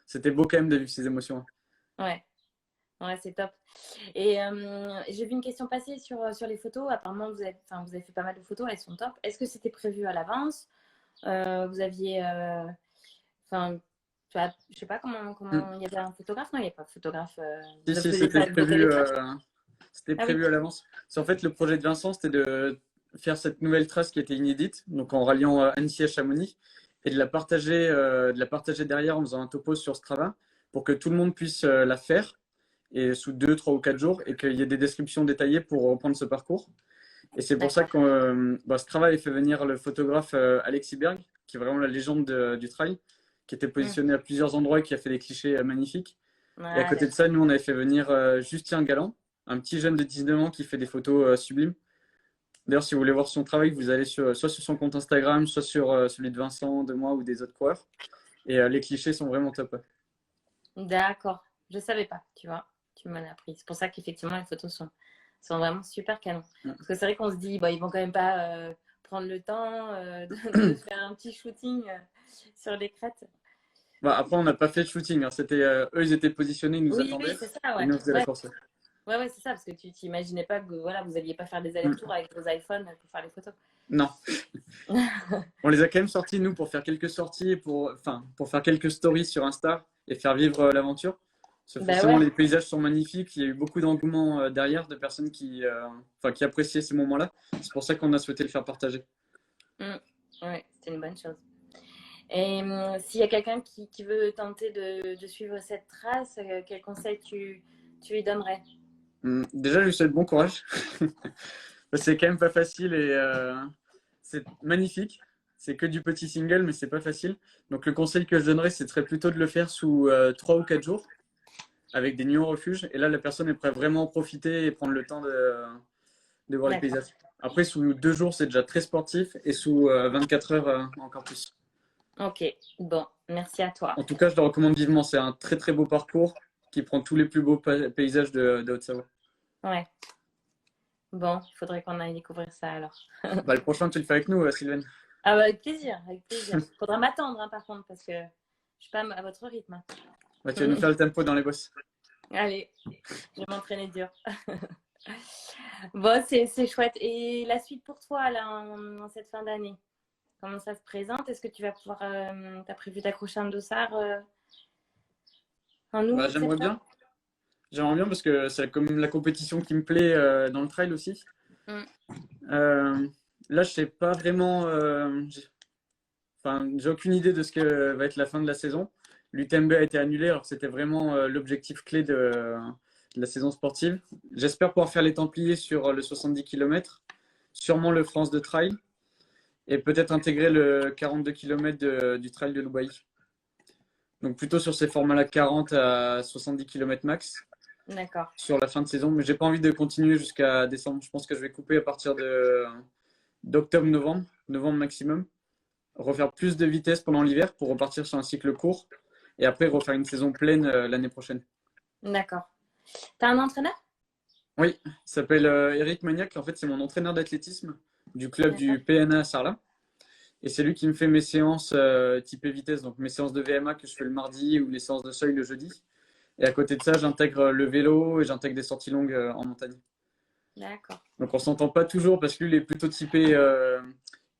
Speaker 2: c'était beau quand même de vivre ces émotions.
Speaker 1: Ouais, ouais, c'est top. Et j'ai vu une question passer sur les photos. Apparemment, enfin, vous avez fait pas mal de photos, elles sont top. Est-ce que c'était prévu à l'avance? Vous aviez. Enfin, je sais pas
Speaker 2: Mm.
Speaker 1: il y avait un photographe? Non, il n'y avait pas de photographe.
Speaker 2: Si,
Speaker 1: Vous
Speaker 2: si,
Speaker 1: faisiez ça
Speaker 2: c'était
Speaker 1: avec vos
Speaker 2: prévu,
Speaker 1: téléphones?
Speaker 2: c'était
Speaker 1: Ah oui,
Speaker 2: prévu à l'avance. C'est en fait le projet de Vincent, c'était de faire cette nouvelle trace qui était inédite, donc en ralliant Annecy à Chamonix, et de la partager derrière en faisant un topo sur Strava. pour que tout le monde puisse la faire et sous 2, 3 ou 4 jours et qu'il y ait des descriptions détaillées pour reprendre ce parcours. Et c'est pour ça
Speaker 1: D'accord.
Speaker 2: que ce travail a fait venir le photographe Alexis Berg, qui est vraiment la légende du trail, qui était
Speaker 1: Mm.
Speaker 2: positionné à plusieurs endroits et qui a fait des clichés magnifiques. Et à
Speaker 1: Ouais,
Speaker 2: côté de ça, nous, on avait fait venir Justin Galland, un petit jeune de 19 ans qui fait des photos sublimes. D'ailleurs, si vous voulez voir son travail, vous allez soit sur son compte Instagram, soit sur celui de Vincent, de moi ou des autres coureurs. Et les clichés sont vraiment top.
Speaker 1: d'accord. Je savais pas, tu vois. Tu m'en as appris. C'est pour ça qu'effectivement, les photos sont vraiment super canon. Parce que c'est vrai qu'on se dit, bah, ils vont quand même pas prendre le temps de faire un petit shooting sur les crêtes.
Speaker 2: Après, on n'a pas fait de shooting, hein. Eux, ils étaient positionnés, ils nous
Speaker 1: Oui,
Speaker 2: attendaient.
Speaker 1: oui, c'est ça,
Speaker 2: Et
Speaker 1: ouais.
Speaker 2: nous, on faisait la
Speaker 1: Ouais,
Speaker 2: course.
Speaker 1: ouais, ouais, c'est ça. Parce que tu t'imaginais pas que voilà, vous alliez pas faire des
Speaker 2: Mm.
Speaker 1: allers-retours avec vos iPhones pour faire les photos.
Speaker 2: Non. On les a quand même sortis, nous, pour faire quelques sorties, pour faire quelques stories sur Insta et faire vivre l'aventure. Parce que
Speaker 1: Bah
Speaker 2: forcément,
Speaker 1: ouais.
Speaker 2: les paysages sont magnifiques. Il y a eu beaucoup d'engouement derrière de personnes qui appréciaient ces moments-là. C'est pour ça qu'on a souhaité le faire partager.
Speaker 1: Mm. Ouais, c'était une bonne chose. Et s'il y a quelqu'un qui veut tenter de suivre cette trace, quel conseil tu lui donnerais?
Speaker 2: Déjà, je lui souhaite bon courage. C'est quand même pas facile et c'est magnifique. C'est que du petit single, mais c'est pas facile. Donc, le conseil que je donnerais, ce serait plutôt de le faire sous 3 ou 4 jours avec des nuits en refuge. Et là, la personne est prête vraiment en profiter et prendre le temps de voir les
Speaker 1: D'accord.
Speaker 2: paysages. Après, sous 2 jours, c'est déjà très sportif et sous 24 heures, encore plus.
Speaker 1: Ok. Bon, merci à toi.
Speaker 2: En tout cas, je le recommande vivement. C'est un très très beau parcours qui prend tous les plus beaux paysages de Haute-Savoie.
Speaker 1: Ouais. Bon, il faudrait qu'on aille découvrir ça alors.
Speaker 2: Le prochain, tu le fais avec nous, Sylvain.
Speaker 1: Ah bah, avec plaisir, avec plaisir. Faudra m'attendre hein, par contre parce que je suis pas à votre rythme.
Speaker 2: Tu vas nous faire le tempo dans les bosses.
Speaker 1: Allez, je vais m'entraîner dur. Bon, c'est chouette. Et la suite pour toi là en cette fin d'année, comment ça se présente? Est-ce que tu vas pouvoir, t'as prévu d'accrocher un dossard en août,
Speaker 2: J'aimerais
Speaker 1: septembre?
Speaker 2: bien. J'aimerais bien parce que c'est comme la compétition qui me plaît dans le trail aussi.
Speaker 1: Mm.
Speaker 2: Euh, Là, je sais pas vraiment. J'ai aucune idée de ce que va être la fin de la saison. L'UTMB a été annulé alors que c'était vraiment l'objectif clé de la saison sportive. J'espère pouvoir faire les Templiers sur le 70 km, sûrement le France de Trail et peut-être intégrer le 42 km du Trail de Dubaï. Donc plutôt sur ces formats-là 40 à 70 km max
Speaker 1: D'accord.
Speaker 2: sur la fin de saison. Mais j'ai pas envie de continuer jusqu'à décembre. Je pense que je vais couper à partir d'octobre, novembre maximum. Refaire plus de vitesse pendant l'hiver pour repartir sur un cycle court et après refaire une saison pleine l'année prochaine.
Speaker 1: D'accord. T'as un entraîneur?
Speaker 2: Oui, il s'appelle Eric Magnac. En fait, c'est mon entraîneur d'athlétisme du club
Speaker 1: D'accord.
Speaker 2: du PNA à Sarlat. Et c'est lui qui me fait mes séances typées vitesse, donc mes séances de VMA que je fais le mardi ou les séances de seuil le jeudi. Et à côté de ça, j'intègre le vélo et j'intègre des sorties longues en montagne.
Speaker 1: D'accord.
Speaker 2: Donc on s'entend pas toujours parce que lui, il est plutôt typé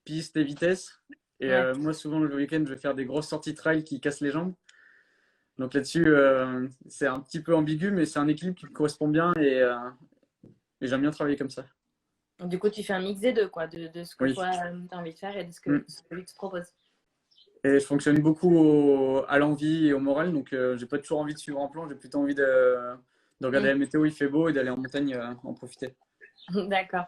Speaker 2: piste et vitesse. Et
Speaker 1: Ouais.
Speaker 2: moi, souvent, le week-end, je vais faire des grosses sorties trail qui cassent les jambes. Donc là-dessus, c'est un petit peu ambigu, mais c'est un équilibre qui me correspond bien et j'aime bien travailler comme ça.
Speaker 1: Du coup, tu fais un mix des deux, quoi, de ce que
Speaker 2: Oui.
Speaker 1: toi, tu as envie de faire et de
Speaker 2: Mm.
Speaker 1: ce que lui te propose.
Speaker 2: Et je fonctionne beaucoup à l'envie et au moral, donc j'ai pas toujours envie de suivre un plan, j'ai plutôt envie de regarder
Speaker 1: Mm.
Speaker 2: la météo, il fait beau et d'aller en montagne en profiter.
Speaker 1: D'accord.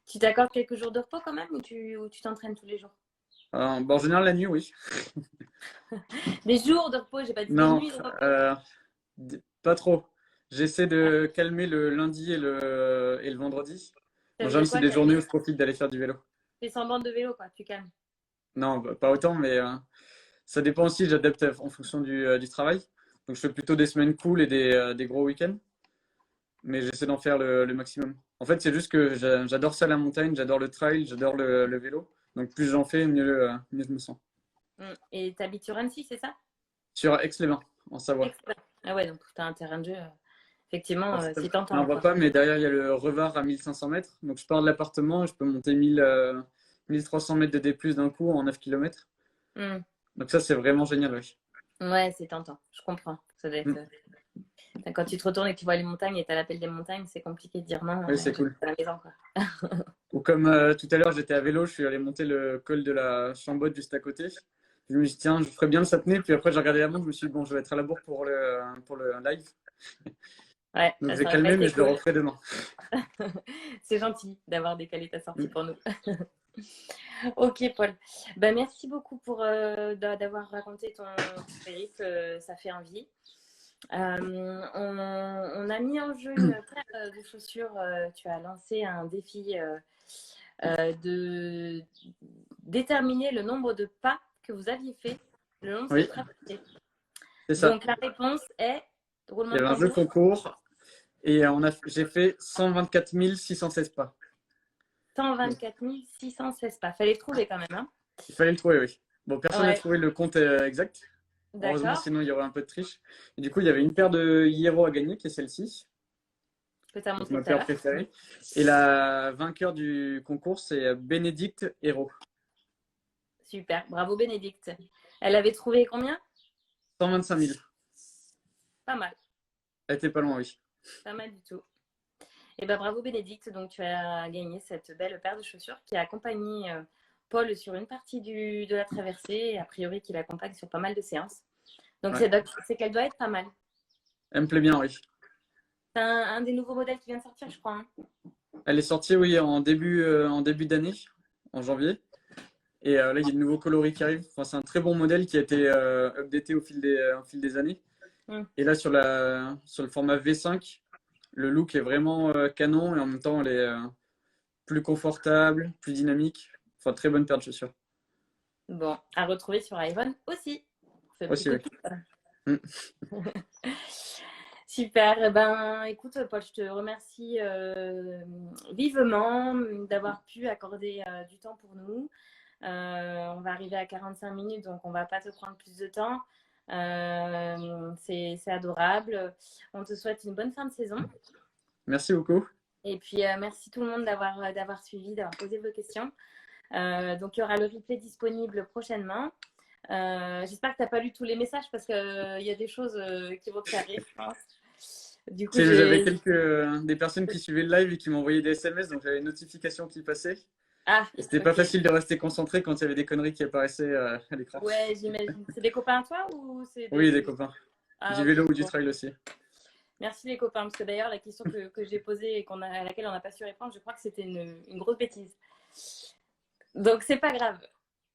Speaker 1: Tu t'accordes quelques jours de repos quand même ou tu t'entraînes tous les jours?
Speaker 2: En général, la nuit, oui.
Speaker 1: Des jours de repos, j'ai pas dit des
Speaker 2: Non,
Speaker 1: nuits de repos.
Speaker 2: euh, pas trop. J'essaie de calmer le lundi et le vendredi.
Speaker 1: Ça
Speaker 2: En
Speaker 1: veut
Speaker 2: général,
Speaker 1: dire
Speaker 2: c'est
Speaker 1: quoi?
Speaker 2: des journées où je profite d'aller faire du vélo.
Speaker 1: T'es sans bande de vélo, quoi, tu calmes.
Speaker 2: Non, pas autant, mais ça dépend aussi, j'adapte en fonction du travail. Donc je fais plutôt des semaines cool et des gros week-ends, mais j'essaie d'en faire le maximum. En fait, c'est juste que j'adore ça la montagne, j'adore le trail, j'adore le vélo. Donc plus j'en fais, mieux je me sens.
Speaker 1: Mm. Et t'habites sur Annecy, c'est ça?
Speaker 2: Sur Aix-les-Bains, en Savoie.
Speaker 1: Excellent. Ah ouais, donc t'as un terrain de jeu. Effectivement,
Speaker 2: Alors,
Speaker 1: c'est
Speaker 2: on
Speaker 1: tentant,
Speaker 2: ne voit
Speaker 1: quoi.
Speaker 2: pas, mais derrière, il y a le Revard à 1500 mètres. Donc je pars de l'appartement et je peux monter 1300 mètres de D+, d'un coup en 9 km.
Speaker 1: Mm.
Speaker 2: Donc ça, c'est vraiment génial, ouais.
Speaker 1: Ouais, c'est tentant. Je comprends. Ça doit être.
Speaker 2: Mm.
Speaker 1: Quand tu te retournes et que tu vois les montagnes et t'as l'appel des montagnes, c'est compliqué de dire non,
Speaker 2: Oui, c'est
Speaker 1: je reste
Speaker 2: cool.
Speaker 1: à la maison, quoi.
Speaker 2: Ou comme tout à l'heure, j'étais à vélo, je suis allé monter le col de la Chambotte juste à côté. Je me suis dit, tiens, je ferais bien le sapné. Puis après, j'ai regardé la montre. Je me suis dit, bon, je vais être à la bourre pour le live.
Speaker 1: Ouais,
Speaker 2: Donc,
Speaker 1: ça
Speaker 2: j'ai
Speaker 1: aurait pas
Speaker 2: calmé, mais
Speaker 1: été
Speaker 2: je le
Speaker 1: cool.
Speaker 2: referai demain.
Speaker 1: C'est gentil d'avoir décalé ta sortie
Speaker 2: Mm.
Speaker 1: pour nous. Ok, Paul. Ben, merci beaucoup pour d'avoir raconté ton périple. Ça fait envie. On a mis en jeu une paire de chaussures. Tu as lancé un défi de déterminer le nombre de pas que vous aviez fait le long de
Speaker 2: Oui,
Speaker 1: cette traversée.
Speaker 2: c'est ça.
Speaker 1: Donc, la réponse est
Speaker 2: Il
Speaker 1: roulement
Speaker 2: y
Speaker 1: de
Speaker 2: avait un jeu
Speaker 1: tambour.
Speaker 2: concours et j'ai fait 124 616 pas.
Speaker 1: 124 616 pas. Fallait le trouver quand même. Hein.
Speaker 2: Il fallait le trouver, oui. Bon, personne n'a
Speaker 1: Ouais,
Speaker 2: trouvé le compte exact. Heureusement,
Speaker 1: d'accord.
Speaker 2: sinon il y aurait un peu de triche. Et du coup, il y avait une paire de Hierro à gagner, qui est celle-ci.
Speaker 1: Que tu as
Speaker 2: Donc
Speaker 1: montré
Speaker 2: ma
Speaker 1: tout à
Speaker 2: paire
Speaker 1: l'heure.
Speaker 2: préférée. Et la vainqueur du concours, c'est Bénédicte Hérault.
Speaker 1: Super. Bravo, Bénédicte. Elle avait trouvé combien?
Speaker 2: 125 000.
Speaker 1: Pas mal.
Speaker 2: Elle était pas loin, oui.
Speaker 1: Pas mal du tout. Et ben bravo, Bénédicte. Donc, tu as gagné cette belle paire de chaussures qui a accompagné Paul sur une partie de la traversée et a priori qui l'accompagne sur pas mal de séances. Donc,
Speaker 2: Ouais.
Speaker 1: c'est qu'elle doit être pas mal.
Speaker 2: Elle me plaît bien, oui.
Speaker 1: C'est un des nouveaux modèles qui vient de sortir, je crois. Hein.
Speaker 2: Elle est sortie, oui, en début d'année, en janvier. Et là, il y a de nouveaux coloris qui arrivent. Enfin, c'est un très bon modèle qui a été updaté au fil des années. Et là, sur le format V5, le look est vraiment canon et en même temps, elle est plus confortable, plus dynamique. Enfin, très bonne paire de chaussures.
Speaker 1: Bon, à retrouver sur iPhone aussi. Ce petit
Speaker 2: Aussi,
Speaker 1: coup
Speaker 2: oui.
Speaker 1: de pouce.
Speaker 2: Mm.
Speaker 1: Super. Eh ben, écoute, Paul, je te remercie vivement d'avoir pu accorder du temps pour nous. On va arriver à 45 minutes, donc on va pas te prendre plus de temps. C'est adorable. On te souhaite une bonne fin de saison.
Speaker 2: Merci beaucoup.
Speaker 1: Et puis, merci tout le monde d'avoir suivi, d'avoir posé vos questions. Donc, il y aura le replay disponible prochainement. J'espère que tu n'as pas lu tous les messages parce qu'il y a des choses qui vont te faire rire, je pense. Du coup,
Speaker 2: J'avais des personnes qui suivaient le live et qui m'envoyaient des SMS, donc j'avais une notification qui passait.
Speaker 1: Ah,
Speaker 2: Et c'était pas
Speaker 1: ok.
Speaker 2: facile de rester concentré quand il y avait des conneries qui apparaissaient à l'écran.
Speaker 1: Ouais, j'imagine. C'est des copains à toi ou c'est
Speaker 2: Oui, des
Speaker 1: des...
Speaker 2: copains.
Speaker 1: Ah,
Speaker 2: Du
Speaker 1: ok.
Speaker 2: vélo ou du
Speaker 1: Bon.
Speaker 2: trail aussi.
Speaker 1: Merci les copains, parce que d'ailleurs, la question que j'ai posée et à laquelle on n'a pas su répondre, je crois que c'était une grosse bêtise. Donc, c'est pas grave.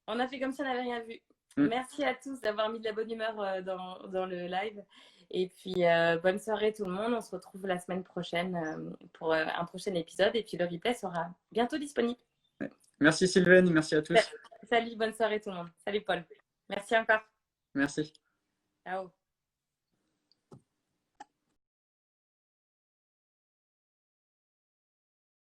Speaker 1: On a fait comme si on n'avait rien vu.
Speaker 2: Mm.
Speaker 1: Merci à tous d'avoir mis de la bonne humeur dans le live. Et puis, bonne soirée tout le monde. On se retrouve la semaine prochaine pour un prochain épisode. Et puis, le replay sera bientôt disponible.
Speaker 2: Merci Sylvaine, merci à tous.
Speaker 1: Salut, bonne soirée tout le monde. Salut Paul. Merci encore.
Speaker 2: Merci.
Speaker 1: Ciao.